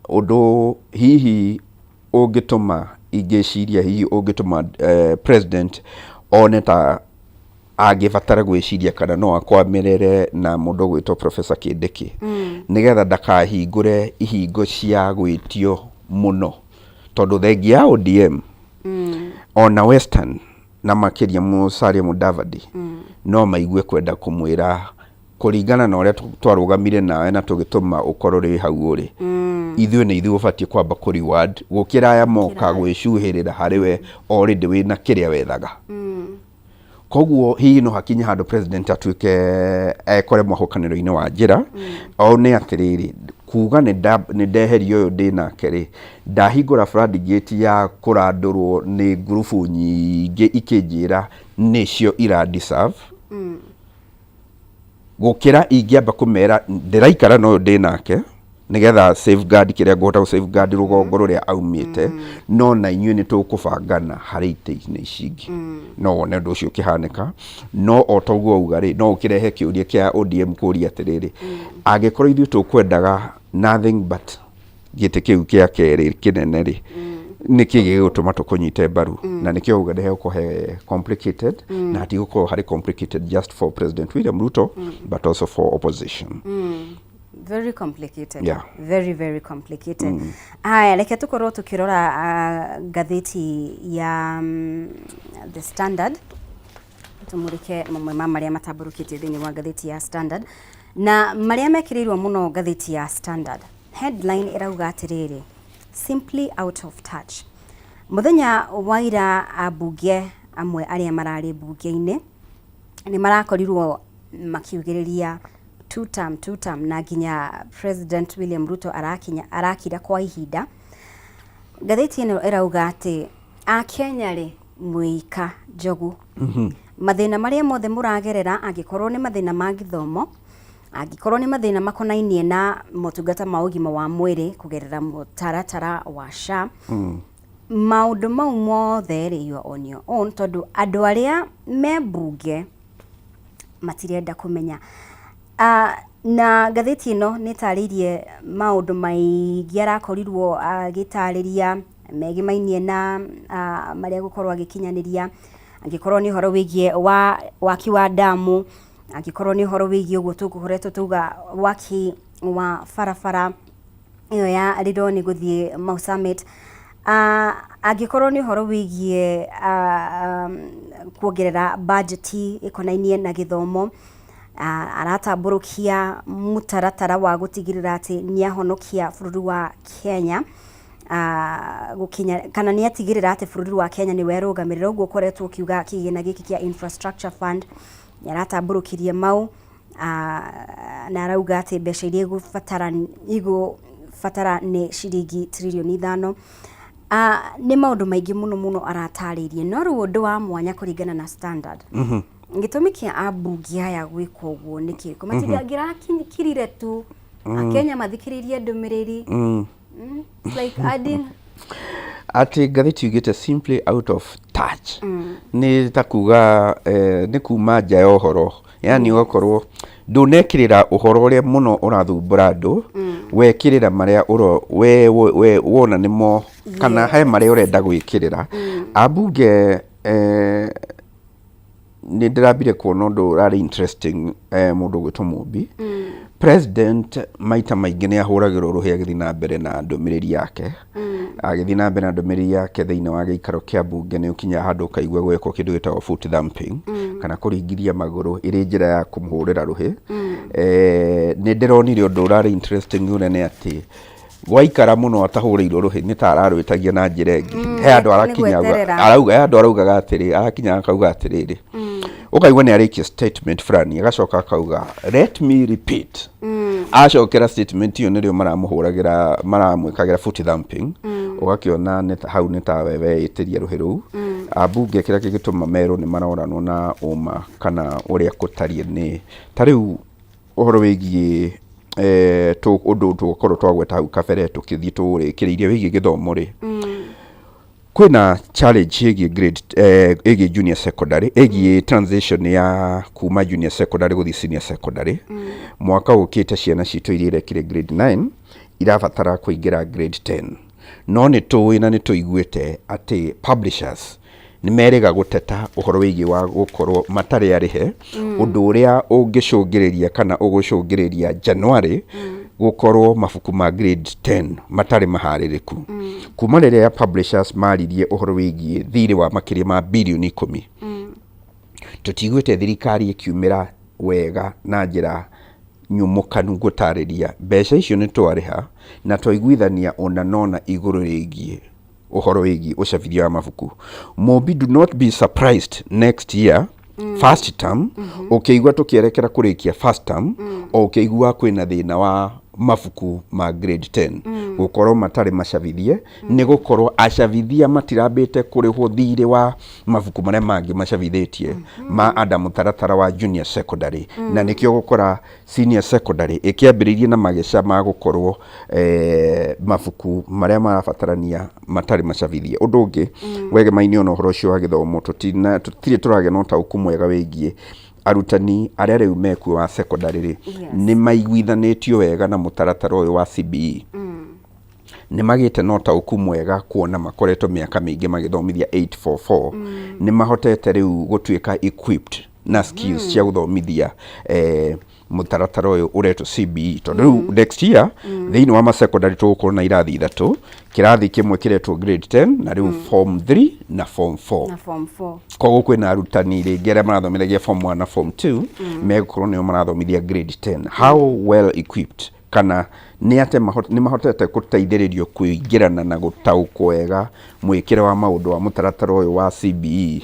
ũndũ hihi ũngĩtũma ingĩciria hihi ũngĩtũma president one ta angĩbatara gwĩciria kana no akwamĩrĩre na mũndũ gwĩtwo Professor Kindiki nĩgetha ndakahingũre ihingo cia gwĩtio mũno tondũ thengia ya ODM ona Western na makĩria Musalia Mudavadi no maigue kwenda kũmwĩra kũringana na ũrĩa twarũgamire nawe na tũgĩtũma ũkorwo rĩ hau ũrĩ ithuĩ nĩ ithuĩ ũbatiĩ kwamba kũ reward gũkĩra aya moka gwĩcuhĩrĩra harĩ we already wĩna kĩrĩa wethaga koguo hihi no hakinya handũ president atuĩke ekore mwahũkanĩro-inĩ wa njĩra o nĩ atĩrĩrĩ kuga nĩ ndeherio ũyũ ndĩ nake rĩ ndahingũra floodgate ya kũrandũrwo nĩ ngurubu nyingĩ ikĩnjĩra nĩcio ira-deserve gũkĩra ingĩamba kũmera ndĩraikara no ndĩ nake nigetha safeguard kĩrĩa ngũhota gũ safeguard rũgongo rũrĩa aumĩte no na inyuĩ nĩ tũkũbangana harĩ itĩ-inĩ ici ingĩ no wone ũndũ ũcio ũkĩhanĩka no o toguo uga rĩ no ũkĩrehe kĩũria kĩa ODM kũria atĩrĩrĩ angĩkorwo ithuĩ tũkwendaga nothing but gĩtĩ kĩu kĩa kerĩ kĩnene rĩ nĩkĩ gĩgũtũma tũkũnyite mbaru na nĩkĩo uga ndehe ũkohe complicated na hatigũkorwo harĩ complicated just for President William Ruto but also for opposition very complicated very very complicated haya reke tukorwo tukirora ngathĩti ya The Standard tumurike mamwe marĩa matamburũkĩte thĩinĩ wa ngathĩti ya Standard na marĩa mekĩrĩirwo mũno ngathĩti ya Standard headline irauga atĩrĩrĩ simply out of touch muthenya wa ira ambunge amwe arĩa mararĩ bunge-inĩ nĩ marakorirwo makiugĩrĩria two term na nginya President William Ruto arakira kwa ihinda ngathĩti ĩno ĩrauga atĩ Akenya rĩ mũika njogu mathĩna marĩa mothe mũragerera angĩkorwo nĩ mathĩna ma gĩthomo angĩkorwo nĩ mathĩna makonainie na motungata ma ũgima wa mwĩrĩ kũgerera mũtaratara wa SHA maũndũ mau mothe rĩ you are on your own tondũ andũ arĩa me bunge matirenda kũmenya na ngathĩti ĩno nĩ tarĩirie maũndũ maingĩ arakorirwo agĩtarĩria megĩmainie na marĩa gũkorwo agĩkinyanĩria angĩkorwo nĩ ũhoro wĩgiĩ waki wa damu angĩkorwo nĩ ũhoro wĩgiĩ ũguo tũkoretwo tuga waki wa barabara ĩyo ya Rironi gũthiĩ Mau Summit angĩkorwo nĩ ũhoro wĩgiĩ kuongerera budget ĩkonainie na gĩthomo aratambũrũkia mũtaratara wa gũtigĩrĩra atĩ nĩ ahonokia bũrũri wa Kenya gukinya kana nĩ atigĩrĩra atĩ bũrũri wa Kenya nĩ werũgamĩrĩra ũguo koretwo kiuga kĩgĩna gĩkĩ kĩa infrastructure fund nĩaratambũrũkirie mau na arauga atĩ mbeca iria igũbatara batara nĩ ciringi trilioni 5. Nĩ maũndũ maingĩ mũno aratarĩirie, no rĩu ũndũ wa mwanya kũringana na Standard. Gĩtũmi kĩa ambunge aya gwĩka ũguo nĩ kĩrĩkũ? Matingĩrakirire tu Akenya mathikĩrĩrie ndũmĩrĩri. Like adding ati ngathĩti yugĩte simply out of touch. Nĩ ta kuga nĩ kuma nja ya ũhoro, yani ũgakorwo ndũnekĩrĩra ũhoro ũrĩa mũno ũrathumbũra andũ, wekĩrĩra marĩa we wona nĩmo kana he marĩa ũrenda gwĩkĩrĩra. Ambunge nĩ ndĩrambire kuona ũndũ ũrarĩ interesting, mũndũ gwĩtwo Mũmbi. President maita maingĩ nĩ ahũragĩrwo rũhĩ agĩthiĩ na mbere na ndũmĩrĩri yake. Agĩthiĩ na mbere na ndũmĩrĩri yake thĩinĩ wa gĩikaro kĩa mbunge nĩ ũkinya handũ kaigua gwekwo kĩndũ gĩtagwo foot thumping, kana kũringithia magũrũ ĩrĩ njĩra ya kũmũhũrĩra rũhĩ. Nĩ ndĩronire ũndũ ũrarĩ interesting ũnene atĩ gwaikara mũno atahũrĩirwo rũhĩ nĩ ta ararwĩtagia na njĩra ĩngĩ. He andũ araugaga atĩrĩ, arakinya akauga atĩrĩrĩ, ũkaigua nĩ arĩkia statement fulani agacoka akauga let me repeat. Acokera statement iyo nĩrĩo maramwĩkagĩra foot thumping. Ũgakĩona hau nĩ ta wewe ĩtĩria rũhĩ rũu. Ambunge kĩrĩa gĩgĩtũma merwo nĩ maroranwo na ũma kana ũrĩa kũtariĩ nĩ ta rĩu ũhoro wĩgiĩ ũndũ tũkorwo twagweta hau kabere tũkĩthiĩ tũrĩkĩrĩirie wĩgiĩ gĩthomo rĩ. Kwĩna challenge ĩgiĩ junior secondary, ĩgiĩ transition ya kuma junior secondary gũthiĩ senior secondary. Mwaka ũkĩte ciana citũ iria irekire grade 9 irabatara kũingĩra grade 10. No nĩ tũĩ na nĩ tũiguĩte atĩ publishers nĩ merĩga gũteta ũhoro wĩgiĩ wa gũkorwo matarĩ arĩhe, ũndũ ũrĩa ũngĩcũngĩrĩria kana ũgũcũngĩrĩria January gũkorwo mabuku ma grade 10 matarĩ maharĩrĩku. Kuma rĩrĩa publishers maririe ũhoro wĩgiĩ thirĩ wa makĩria ma bilioni 10, tũtiguĩte thirikari ĩkiumĩra wega na njĩra nyumũkanu gũtarĩria mbeca icio nĩ twarĩha na twaiguithania ona nona igũrũ rĩgiĩ ũhoro wĩgiĩ ũcabithia wa mabuku. Mũmbi, do not be surprised next year first term ũkĩigua tũkĩerekera kũrĩkia first term o ũkĩigua kwĩna thĩna wa mabuku ma grade 10 gũkorwo matarĩ macabithie, nĩ gũkorwo acabithia matirambĩte kũrĩhwo thirĩ wa mabuku marĩa mangĩ macabithĩtie ma ada mũtaratara wa junior secondary. Na nĩkĩo gũkora senior secondary ĩkĩambĩrĩirie na mageca ma gũkorwo mabuku marĩa marabatarania matarĩ macabithie. Ũndũ ũngĩ wegemainĩ ona ũhoro ũcio wa gĩthomo tũtirĩ tũragĩa na ũtaũku mwega wĩgiĩ arutani arĩa rĩu mekuo wa secondary nĩ maiguithanĩtio wega na mũtaratara ũyũ wa CBE. Nĩ magĩte na ũtaũku mwega kuona makoretwo mĩaka mĩingĩ magĩthomithia 844. Nĩ mahotete rĩu gũtuĩka equipped na skills cia gũthomithia mũtaratara ũyũ ũretwo CBE. Tondũ rĩu next year thĩinĩ wa ma-secondary tũgũkorwo na irathi 3, kĩrathi kĩmwe kĩretwo grade 10 na rĩu form 3 na form 4. Koguo kwĩna arutani rĩngĩ arĩa marathomithagia form 1 na form 2 megũkorwo nĩo marathomithia grade 10. How well equipped kana nĩ atĩ nĩ mahotete gũteithĩrĩrio kũingĩrana na gũtaũkwo wega mwĩkĩre wa maũndũ wa mũtaratara ũyũ wa CBE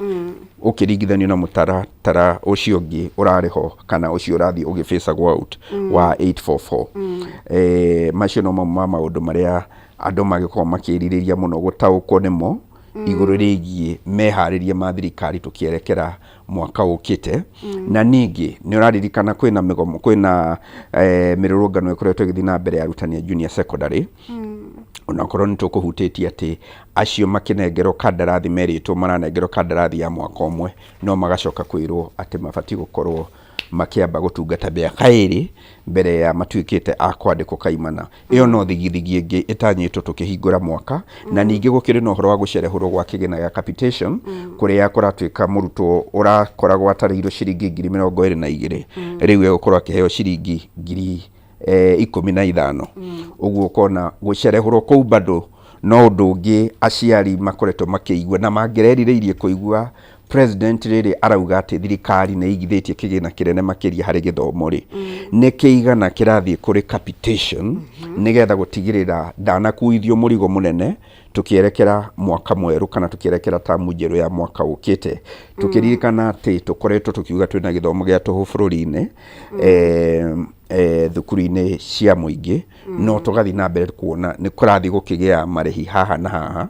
ũkĩringithanio na mũtaratara ũcio ũngĩ ũrarĩho kana ũcio ũrathiĩ ũgĩfacagwo out wa 844. Macio no ma maũndũ marĩa andũ magĩkorwo makĩrirĩria mũno gũtaũkwo nĩmo igũrũ rĩgiĩ meharĩria ma thirikari tũkĩerekera mwaka ũkĩte. Na ningĩ nĩ ũraririkana kwĩna mĩgomo, kwĩna mĩrũrũngano ĩkoretwo ĩgĩthiĩ na mbere ya arutani a junior secondary. Onakorwo nĩ tũkũhutĩtie atĩ acio makĩnengerwo kandarathi merĩtwo maranengerwo kandarathi ya mwaka ũmwe, no magacoka kwĩrwo atĩ mabatiĩ gũkorwo makĩamba gũtungata mĩaka 2 mbere ya matuĩkĩte a kwandĩkwo kaimana. Ĩyo no thigithigi ĩngĩ ĩtanyĩtwo tũkĩhingũra mwaka. Na ningĩ gũkĩrĩ na ũhoro wa gũcerehũrwo gwa kĩgĩna gĩa capitation kũrĩa kũratuĩka mũrutwo ũrakoragwo atarĩirwo ciringi 22,000 rĩu egũkorwo akĩheo ciringi 15,000. Ũguo ũkona gũcerehũrwo kũu bado no ũndũ ũngĩ aciari makoretwo makĩigua na mangĩrerirĩirie kũigua president rĩrĩ arauga atĩ thirikari nĩ igithĩtie kĩgĩna kĩnene makĩria harĩ gĩthomo rĩ, nĩ kĩigana kĩrathiĩ kũrĩ capitation nĩgetha gũtigĩrĩra ndanakuithio mũrigo mũnene tũkĩerekera mwaka mwerũ kana tũkĩerekera tamu njerũ ya mwaka ũkĩte. Tũkĩririkana atĩ tũkoretwo tũkiuga twĩna gĩthomo gĩa tũhũ bũrũri-inĩ, thukuru-inĩ cia mũingĩ no tũgathi na mbere kuona nĩ kũrathi gũkĩgĩa marĩhi haha na haha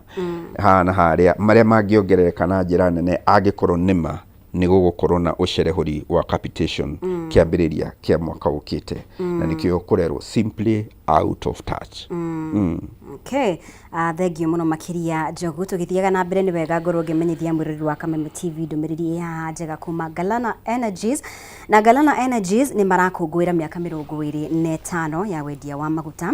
haha na harĩa marĩa mangĩongerereka na njĩra nene angĩkorwo nĩma nĩ gũgũkorwo na ũcerehũri wa capitation kĩambĩrĩria kĩa mwaka ũkĩte na nĩkĩo kũrerwo simply out of touch. Okay, thengiũ mũno makĩria Njogu. Tũgĩthiaga na mbere nĩ wega ngorwo ngĩmenyithia mwĩroreri wa Kameme TV ndũmĩrĩri haha njega kuma Galana Energies. Na Galana Energies nĩ marakũngũĩra mĩaka 25 ya wendia wa maguta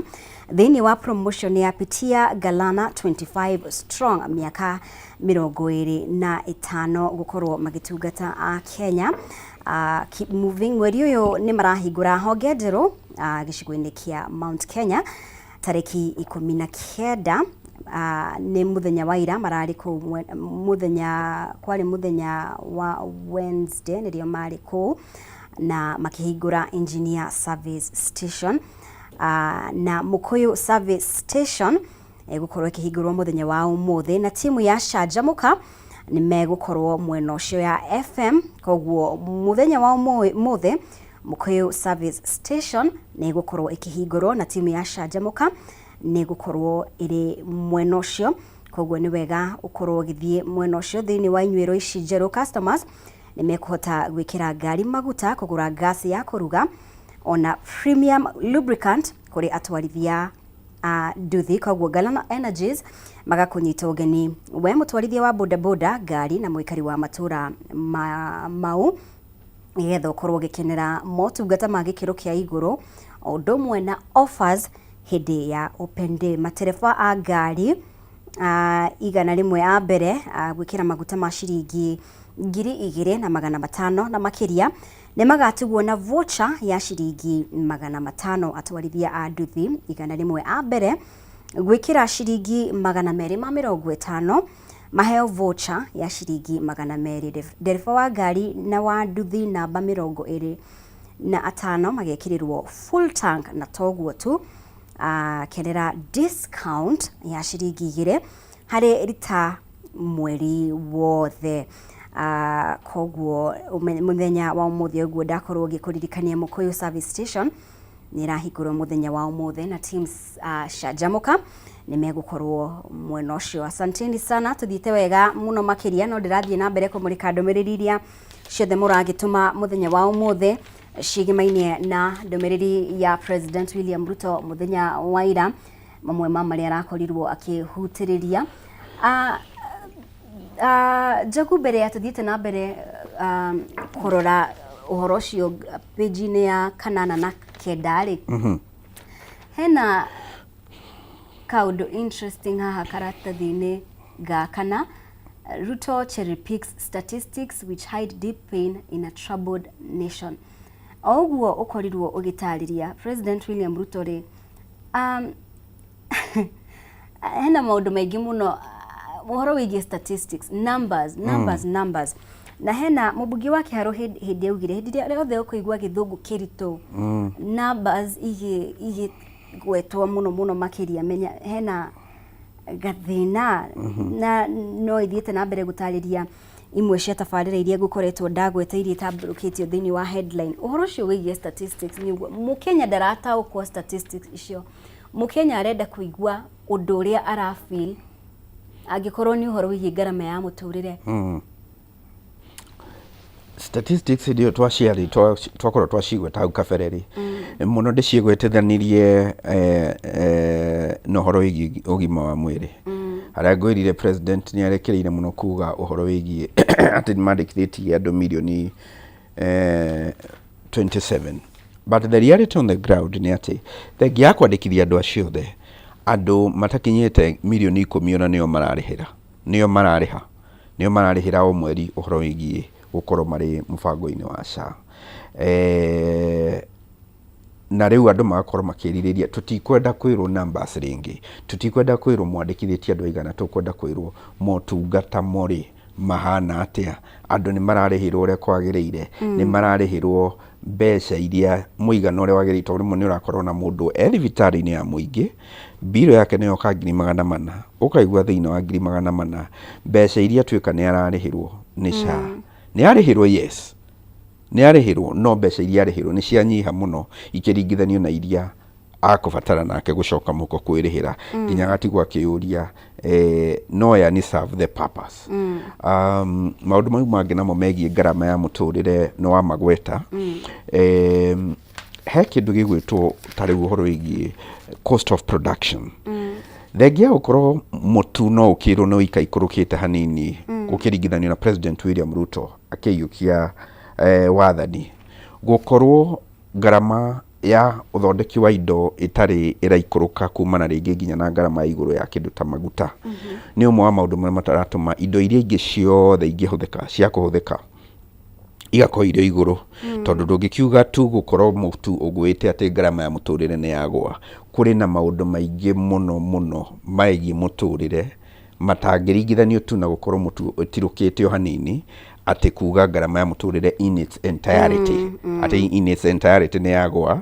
thĩinĩ wa promotion ya Pitia Galana 25 strong, mĩaka 25 gũkorwo magĩtungata a Kenya. Keep moving. Mweri ũyũ nĩ marahingũra honge njerũ gĩcigo-inĩ kĩa Mount Kenya tarĩki 19. Nĩ mũthenya wa ira mararĩ kũu kwarĩ mũthenya wa Wednesday nĩrĩo marĩ kũu na makĩhingũra Engineer Service Station na Mukuyu Service Station gũkorwo ĩkĩhingũrwo mũthenya wa ũmũthĩ, na timu ya Canjamũka nĩ megũkorwo mwena ũcio ya FM. Koguo mũthenya wa ũmũthĩ Mukuyu Service Station nĩ gũkorwo ĩkĩhingũrwo na timu ya Canjamũka nĩ gũkorwo ĩrĩ mwena ũcio. Koguo nĩ wega ũkorwo ũgĩthiĩ mwena ũcio. Thĩinĩ wa inyuĩro ici njerũ customers nĩ mekũhota gwĩkĩra ngari maguta, kũgũra gas ya kũruga ona premium lubricant kũrĩ atwarithia a nduthi. Koguo Galana Energies magakũnyita ũgeni we mũtwarithia wa bodaboda, ngari na mũikari wa matũra mau nĩgetha ũkorwo ũgĩkenera motungata ma gĩkĩro kĩa igũrũ o ũndũ ũmwe na offers hĩndĩ ya open day. Matereba a ngari igana rĩmwe a mbere gwĩkĩra maguta ma ciringi 2,500 na makĩria nĩ magatugwo na voucher ya ciringi 500. Atwarithia a nduthi igana rĩmwe a mbere gwĩkĩra ciringi 250 maheo voucher ya ciringi 200. Ndereba wa ngari na wa nduthi namba 25 magekĩrĩrwo full tank na toguo tu kenera discount ya ciringi 2 harĩ rita mweri wothe. Koguo mũthenya wa ũmũthĩ ũguo ndakorwo ngĩkũririkania Mukuyu Service Station nĩ irahingũrwo mũthenya wa ũmũthĩ na teams Canjamũka nĩ megũkorwo mwena ũcio. Asanteni sana, tũthiĩte wega mũno makĩria, no ndĩrathiĩ na mbere kũmũrĩka ndũmĩrĩri iria ciothe mũragĩtũma mũthenya wa ũmũthĩ cigĩmainie na ndũmĩrĩri ya President William Ruto mũthenya wa ira, mamwe ma marĩa arakorirwo akĩhutĩrĩria. Njogu, mbere ya tũthiĩte na mbere kũrora ũhoro ũcio page-inĩ ya 8 na 9 hena kaũndũ interesting haha karatathi-inĩ gakana. Ruto cherry picks statistics which hide deep pain in a troubled nation. Oguo ũkorirwo ũgĩtarĩria President William Ruto rĩ, hena maũndũ maingĩ mũno ũhoro wĩgiĩ statistics, numbers na hena mũmbunge wa Kĩharũ hĩndĩ augire hĩndĩ ĩrĩa yothe ũkũigua gĩthũngũ kĩritũ numbers igĩgwetwo mũno makĩria menya hena gathĩna na no ithiĩte na mbere gũtarĩria imwe cia tabarĩra iria ngũkoretwo ndagweta iria itambũrũkĩtio thĩinĩ wa headline. Ũhoro ũcio wĩgiĩ statistics nĩguo Mũkenya ndarataũkwo statistics icio. Mũkenya arenda kũigua ũndũ ũrĩa arafeel angĩkorwo nĩ ũhoro wĩgiĩ ngarama ya mũtũrĩre. Statistics ndio twakorwo twacigweta hau kabere mũno ndĩciĩgwetithanirie na ũhoro wĩgiĩ ũgima wa mwĩrĩ. Harĩa ngwĩrire president nĩ arekereire mũno kuga ũhoro wĩgiĩ atĩ nĩ mandĩkithĩtie andũ milioni 27. But the reality on the ground nĩ atĩ thengia ya kwandĩkithia andũ acio othe andũ matakinyĩte milioni 10 ona nĩo mararĩha o mweri ũhoro wĩgiĩ gũkorwo marĩ mũbango-inĩ wa SHA. Na rĩu andũ magakorwo makĩrirĩria tũtikwenda kwĩrwo numbers rĩngĩ, tũtikwenda kwĩrwo mwandĩkithĩtie andũ aigana, tũkwenda kwĩrwo motungata morĩ mahana atĩa, andũ nĩ mararĩhĩrwo ũrĩa kwagĩrĩire, nĩ mararĩhĩrwo mbeca iria mũigana ũrĩa wagĩrĩire. Tondũ rĩmwe nĩ ũrakorwo na mũndũ thibitarĩ-inĩ ya mũingĩ mbiro yake nĩ yoka 400,000 ũkaigua thĩinĩ wa 400,000 mbeca iria tuĩka nĩ ararĩhĩrwo nĩ SHA nĩ arĩhĩrwo yes, nĩ arĩhĩrwo no mbeca iria arĩhĩrwo nĩ cianyiha mũno ikĩringithanio na iria akũbatara nake gũcoka mũko kwĩrĩhĩra nginya gatigwo akĩũria no ya ni serve the purpose. Maũndũ mau mangĩ namo megiĩ ngarama ya mũtũrĩre no wa magweta. He kĩndũ gĩgwĩtwo ta rĩu ũhoro wĩgiĩ cost of production. Thengia gũkorwo mũtu no ũkĩrwo no ikaikũrũkĩte hanini gũkĩringithanio na President William Ruto akĩiyũkia wathani, gũkorwo ngarama ya ũthondeki wa indo itarĩ ĩraikũrũka kumana rĩngĩ nginya na ngarama ya igũrũ ya kĩndũ ta maguta nĩ ũmwe wa maũndũ marĩa mataratũma indo iria ingĩ ciothe ingĩhũthĩka cia kũhũthĩka igakorwo irĩ igũrũ, tondũ ndũngĩkiuga tu gũkorwo mũtu ũgwĩte atĩ ngarama ya mũtũrĩre nĩ yagwa. Kũrĩ na maũndũ maingĩ mũno megiĩ mũtũrĩre matangĩringithanio tu na gũkorwo mũtu ũtirũkĩte o hanini atĩ kuga ngarama ya mũtũrĩre in its entirety atĩ in its entirety nĩ yagwa.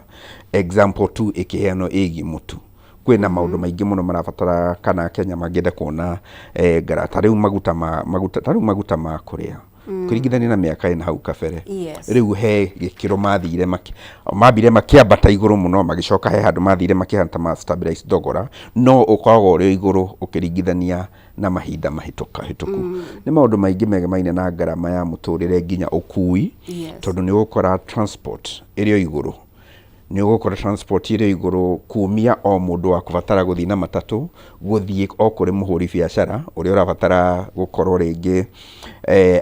Example tu ĩkĩheanwo ĩgiĩ mũtu. Kwĩna maũndũ maingĩ mũno marabatara kana Kenya mangĩenda kuona ta rĩu maguta ma kũrĩa kũringithania na mĩaka ĩna hau kabere. Rĩu he gĩkĩro mambire makĩambata igũrũ mũno magĩcoka he handũ mathire makĩhana ma stabilize thogora no ũkoragwo ũrĩ igũrũ ũkĩringithania na mahinda mahĩtũku. Nĩ maũndũ maingĩ megemaine na ngarama ya mũtũrĩre nginya ũkui, tondũ nĩ ũgũkora transport ĩrĩ igũrũ. Nĩ ũgũkora transport ĩrĩ igũrũ kumia o mũndũ wa kũbatara gũthiĩ na matatũ gũthiĩ o kũrĩ mũhũri biacara ũrĩa ũrabatara gũkorwo rĩngĩ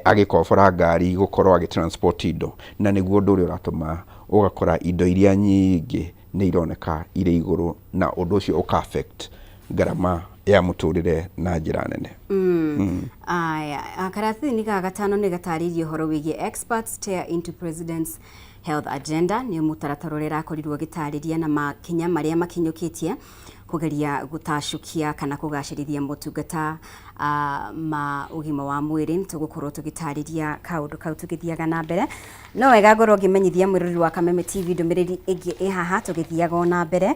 agĩkobora ngari gũkorwo agĩtransport indo, na nĩguo ũndũ ũrĩa ũratũma ũgakora indo iria nyingĩ nĩ ironeka irĩ igũrũ na ũndũ ũcio ũka-affect ngarama ya mũtũrĩre na njĩra nene. Aya, karathini ga gatano nĩ gatarĩirie ũhoro wĩgiĩ experts tear into president's health agenda. Nĩ mũtaratara ũrĩa rakorirwo gĩtarĩria na makinya marĩa makinyũkĩtie kũgeria gũtacũkia kana kũgacĩrithia motungata ma ũgima wa mwĩrĩ. Tũgũkorwo tũgĩtarĩria kaũndũ kau tũgĩthiaga na mbere. No wega ngorwo ngĩmenyithia mwĩrori wa Kameme TV ndũmĩrĩri ĩngĩ ĩhaha tũgĩthiaga na mbere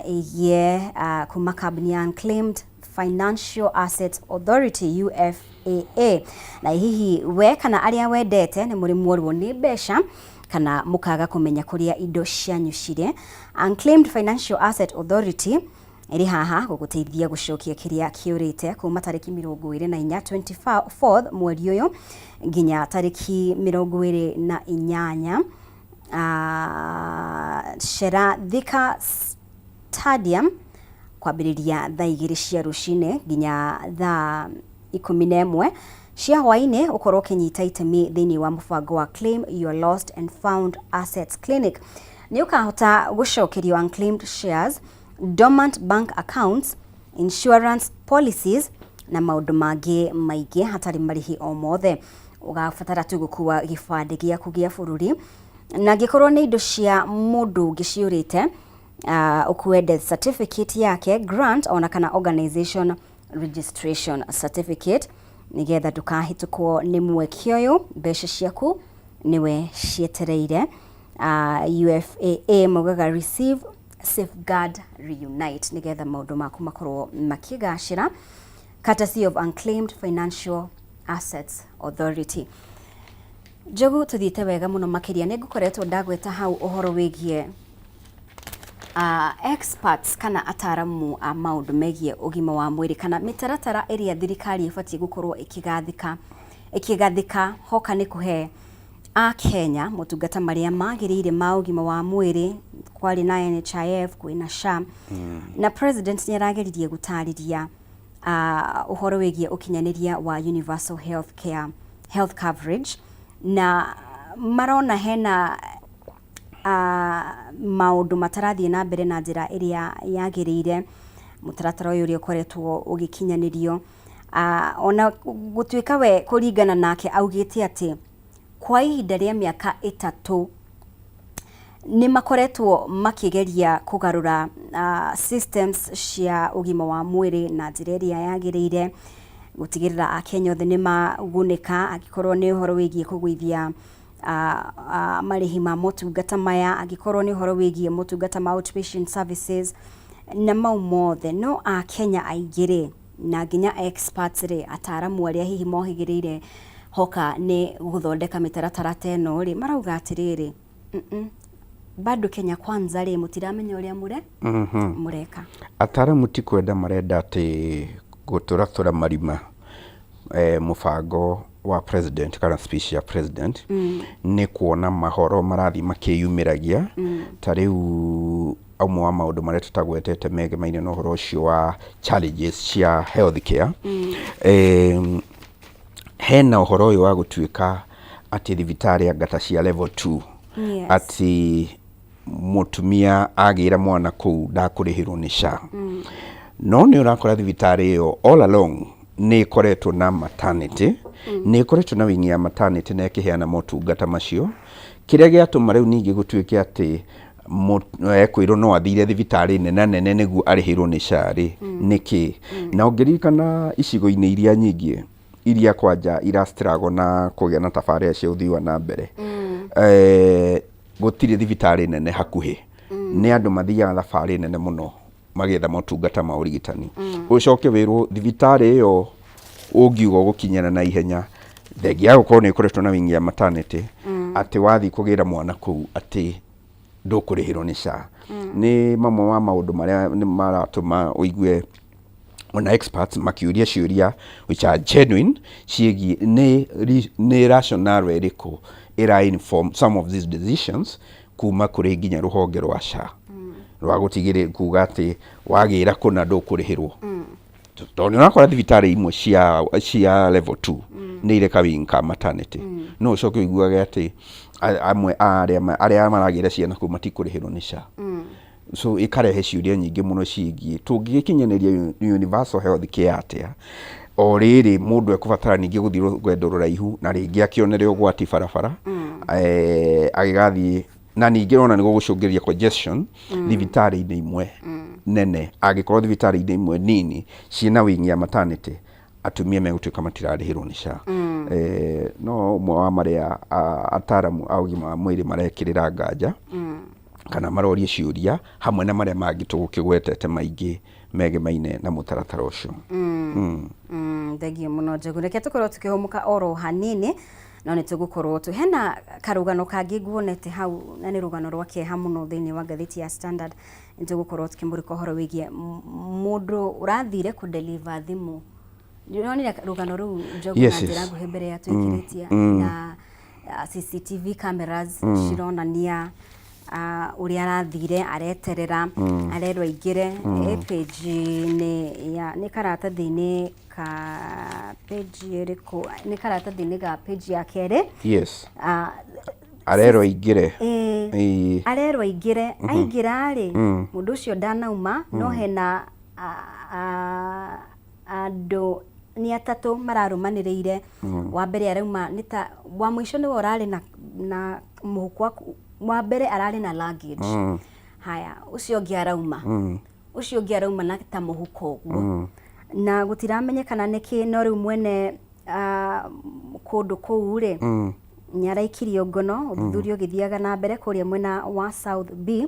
ĩgiĩ kuma kambuni ya Unclaimed Financial Assets Authority UFAA. Na hihi we kana arĩa wendete nĩ mũrĩ muorwo nĩ mbeca kana mũkaga kũmenya kũrĩa indo cianyu cirĩ. Unclaimed Financial Asset Authority ĩrĩ haha gũgũteithia gũcokia kĩrĩa kĩũrĩte kuma tarĩki 24 24th mweri ũyũ nginya tarĩki 28 Shera Thika Stadium kwambĩrĩria thaa 2 cia rũcinĩ nginya thaa 11 cia hwaĩ-inĩ ũkorwo ũkĩnyita itemi thĩinĩ wa mũbango wa Claim Your Lost and Found Assets Clinic. Nĩ ũkahota gũcokerio unclaimed shares, dormant bank accounts, insurance policies na maũndũ mangĩ maingĩ hatarĩ marĩhi o mothe. Ũgabatara tu gũkua gĩbandĩ gĩaku gĩa bũrũri na angĩkorwo nĩ indo cia mũndũ ũngĩ ciũrĩte ũkue death certificate yake, grant ona kana organization registration certificate nĩgetha ndũkahĩtũkwo nĩ mweke ũyũ. Mbeca ciaku nĩwe cietereire. UFAA maugaga receive, safeguard, reunite nĩgetha maũndũ maku makorwo makĩgacĩra. Courtesy of Unclaimed Financial Assets Authority. Njogu tuthiĩte wega mũno makĩria nĩ ngũkoretwo ndagweta hau ũhoro wĩgiĩ experts kana ataramu a maũndũ megiĩ ũgima wa mwĩrĩ kana mĩtaratara ĩrĩa thirikari ĩbatiĩ gũkorwo ĩkĩgathĩka hoka nĩ kũhe a Kenya motungata marĩa magĩrĩire ma ũgima wa mwĩrĩ. Kwarĩ na NHIF, kwĩna SHA na president nĩ arageririe gũtarĩria ũhoro wĩgiĩ ũkinyanĩria wa universal health coverage na marona hena maũndũ matarathiĩ na mbere na njĩra ĩrĩa yagĩrĩire. Mũtaratara ũyũ ũrĩa ũkoretwo ũgĩkinyanĩrio ona gũtuĩka we kũringana nake augĩte atĩ kwa ihinda rĩa mĩaka 3 nĩ makoretwo makĩgeria kũgarũra systems cia ũgima wa mwĩrĩ na njĩra ĩrĩa yagĩrĩire gũtigĩrĩra Akenya othe nĩ magunĩka, angĩkorwo nĩ ũhoro wĩgiĩ kũgũithia marĩhi ma motungata maya, angĩkorwo nĩ ũhoro wĩgiĩ motungata ma outpatient services na mau mothe. No Akenya aingĩ na nginya experts ataramu arĩa hihi mohĩgĩrĩire hoka ni guthondeka mitaratara teno ri marauga atiriri bado Kenya Kwanza ri mutiramenya uria mureka ataramu ti kwenda marenda ati guturatura marima mubango wa president kana speech ya president ni kuona mahoro marathi makiyumiragia ta riu amwe wa maundu maria tutagwetete megemaine no horo ucio wa challenges cia health care hena uhoro uyu wa gutuika ati thibitari ngata cia level 2 ati mutumia agira mwana kuu ndakurihirwo ni SHA no ni urakora thibitari iyo all along ni koretwo na maternity ni koretwo na wingi ya maternity na kiheana motungata macio kiria giatuma riu ningi gutuike ati ekwirwo no athire thibitari nene niguo arihirwo ni SHA ri niki na ungiririkana icigo-ini iria nyingi iria kwanja irastrago na kugia na tafaria cia uthii wa na mbere gutiri thibitari nene hakuhi ni andu mathiaga thabari nene muno magetha motungata ma urigitani ucoke wirwo thibitari iyo ungiuga gukinyana na ihenya thegia gukorwo ni kuretwo na wingi ya maternity ati wathi kugira mwana kuu ati ndukurihirwo ni SHA ni mamwe wa maundu maria maratuma uigue ona experts makiuria ciuria which are genuine ciegi ni rational iriku ira inform some of these decisions kuma kuri nginya ruhonge rwa SHA rwa gutigire kuga ati wagira kuna ndukurihirwo tondu nakora thibitari imwe cia level 2 ni ire kawinka maternity no coke iguage ati amwe aria maragira ciana ku matikurihirwo ni SHA so ikarehe ciuria nyingi muno ciigi tungikinyaniria universal health care atia o riri mundu ekubatara ningi guthiro gwendo ruraihu na ringi akionere ugwati barabara agigathi na ningi rona ni gugucungiria congestion thibitari-ini imwe nene agikorwo thibitari-ini imwe nini ciina wingi ya maternity atumia megutuika matirarihirwo ni SHA no umwe wa maria ataramu augima wa mwiri marekirira nganja kana marorie ciuria hamwe na maria mangi tugukigwetete maingi megemaine na mutaratara ucio thengio muno Njogu reke tukorwo tukihumuka oro hanini no ni tugukorwo hena karugano kangi nguonete hau na ni rugano rwa kieha muno thiini wa ngathiti ya Standard tugukorwo tukimurika horo wigie mundu urathire ku deliver thimu nionire rugano ru Njogu na njira nguhe mbere ya twikiritia na CCTV cameras cironania uria arathire areterera arerwa igire page ni karatathi-ini ka page iriko ni karatathi-ini ga page ya kere arerwa igire arerwa igire aingira ri mundu ucio ndanauma no hena andu ni atatu mararumaniriire wa mbere arauma nita wa mwisho ni urari na muhukwa wa mbere arari na luggage haya ucio ngi arauma na ta muhuko uguo na gutiramenyekana niki no riu mwene kundu kuu ri nyaraikirio ngono uthuthurio githiaga na mbere kuria mwena wa South B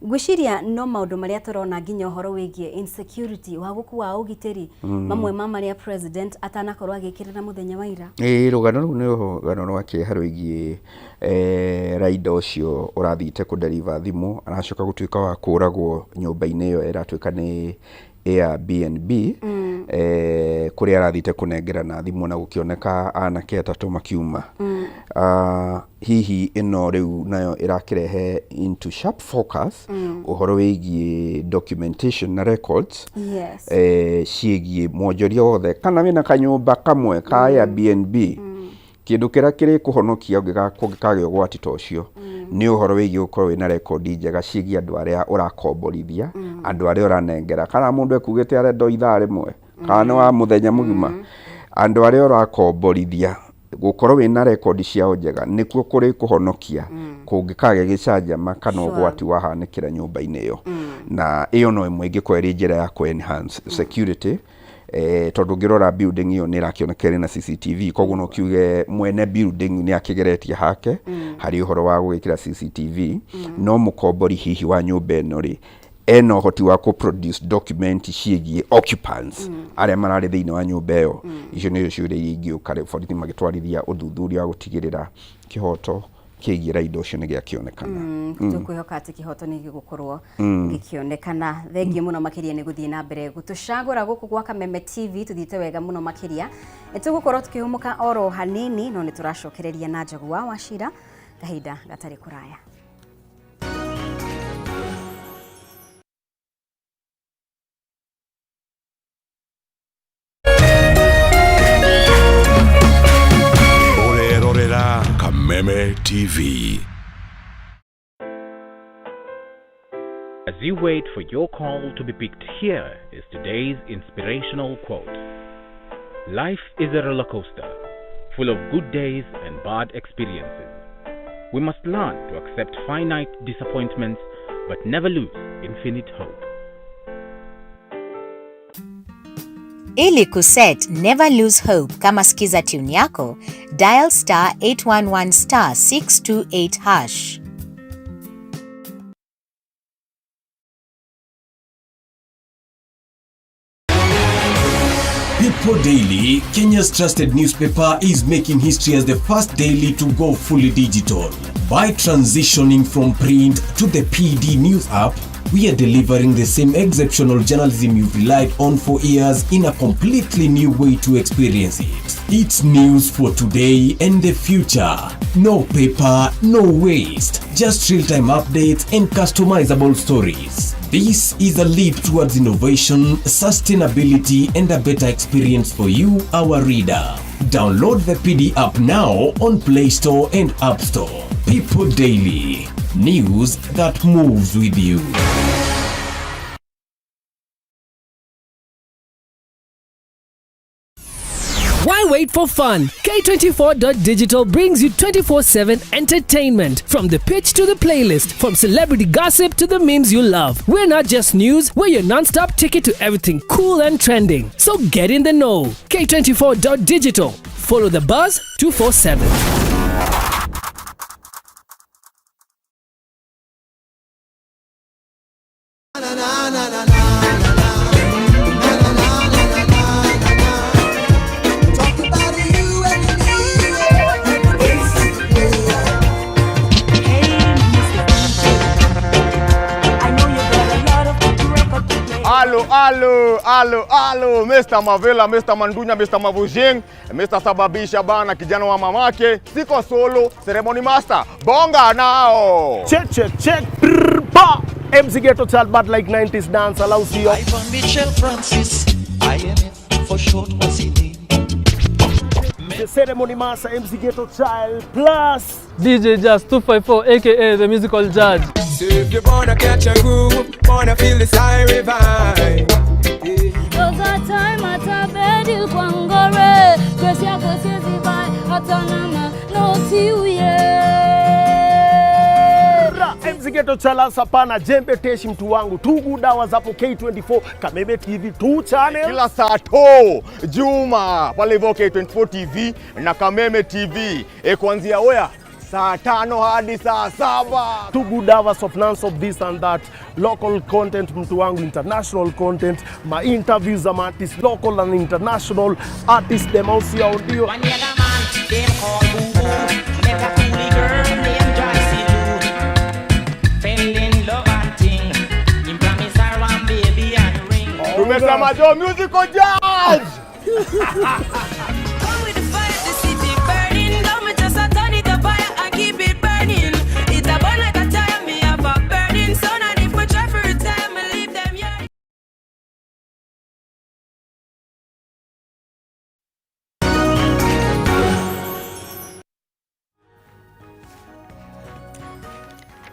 ngwiciria no maundu maria turona nginya uhoro wigie insecurity wa gukua ugitiri mamwe maria president atanakorwo agikirira muthenya wa ira rugano ru ni rugano rwa kieha rwigie raida ucio urathite ku deliver thimu aracoka gutuika wa kuragwo nyumba-ini iyo iratuika ni Airbnb kuria arathite kunengerana thimu na gukioneka anake atatu makiuma hihi ino riu nayo irakirehe into sharp focus uhoro wigie documentation na records ciigie mwonjoria wothe kana wina kanyumba kamwe ka Airbnb kindu kira kiri kuhonokia ungikagio gwati tocio ni uhoro wigie ukorwo wina record njega ciigie andu aria urakomborithia andu aria uranengera kana mundu ekugite arendo ithaa rimwe kana wa muthenya mugima andu aria urakomborithia gukorwo wina record ciao njega nikuo kuri kuhonokia kungikage gicanjama kana ugwati wahanikira nyumba-ini iyo na iyo no imwe ingikweri njira ya ku enhance security tondu ngirora building iyo ni rakionekera na CCTV koguo no kiuge mwene building ni akigeretie hake hari uhoro wa gwikira CCTV no mukombori hihi wa nyumba ino ri ena hoti wa produce document ciĩgiĩ occupants arĩa mararĩ thĩinĩ wa nyũmba ĩyo. Icio nĩ ciũria iria ingĩũka borithi magĩtwarithia ũthuthuria wa gũtigĩrĩra kĩhoto kĩgiĩ Raila ũcio nĩ gĩakĩonekana. Tũkwĩhoka atĩ kĩhoto nĩ gĩgũkorwo gĩkĩonekana. Thengiũ mũno makĩria nĩ gũthiĩ na mbere gũtũcagũra gũkũ gwa Kameme TV, tũthiĩte wega mũno makĩria. Nĩtũgũkorwo tũkĩhũmũka oro hanini, no nĩtũracokereria na Njagua Wachira kahinda gatarĩ kũraya. Kameme TV. As you wait for your call to be picked, here is today's inspirational quote. Life is a roller coaster, full of good days and bad experiences. We must learn to accept finite disappointments, but never lose infinite hope. Ili kuset never lose hope kama skiza tune yako, dial *811*628#. People Daily, Kenya's trusted newspaper, is making history as the first daily to go fully digital. By transitioning from print to the PD News app, we are delivering the same exceptional journalism you've relied on for years in a completely new way to experience it. It's news for today and the future. No paper, no waste. Just real-time updates and customizable stories. This is a leap towards innovation, sustainability, and a better experience for you, our reader. Download the PD app now on Play Store and App Store. People Daily. News that moves with you. Why wait for fun? K24.digital brings you 24/7 entertainment. From the pitch to the playlist, from celebrity gossip to the memes you love. We're not just news, we're your non-stop ticket to everything cool and trending. So get in the know. K24.digital. Follow the buzz 247. Alo, Mr. Mavela, Mr. Mandunya, Mr. Mavujing, Mr. Sababisha bana, kijana wa mamake, siko solo, ceremony master, bonga nao. Check, ba! MC Ghetto Child, but like 90s dance allows you. Ivan Michel Francis, IMF for short was it? The ceremony master, MC Ghetto Child, plus DJ Jazz 254, aka the musical judge. So if you wanna catch a groove, wanna feel the siren vibe. Those are time at a bed il kwangore, kwesi ya kwesi zibai, atanama no tiuye. MC Ghetto Child sapana jembe teshi mtu wangu, 2 good hours hapo K24 Kameme TV 2 channel. Kila saa to Juma pale hivyo K24 TV na Kameme TV kuanzia oya saa 5 hadi saa 7. 2 good hours of non-stop this and that, local content mtu wangu, international content, ma interviews za artists, local and international artists, them also audio. One young man, them call Boom Boom, met a coolie girl named Joyce Lou. Fell in love and ting, him promise her one baby and ring. Tumesema jo musical judge.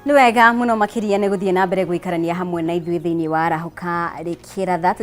Nĩ wega mũno makĩria nĩ gũthiĩ na mbere gũikarania hamwe na ithuĩ thĩinĩ wa Arahuka Rĩkĩratha.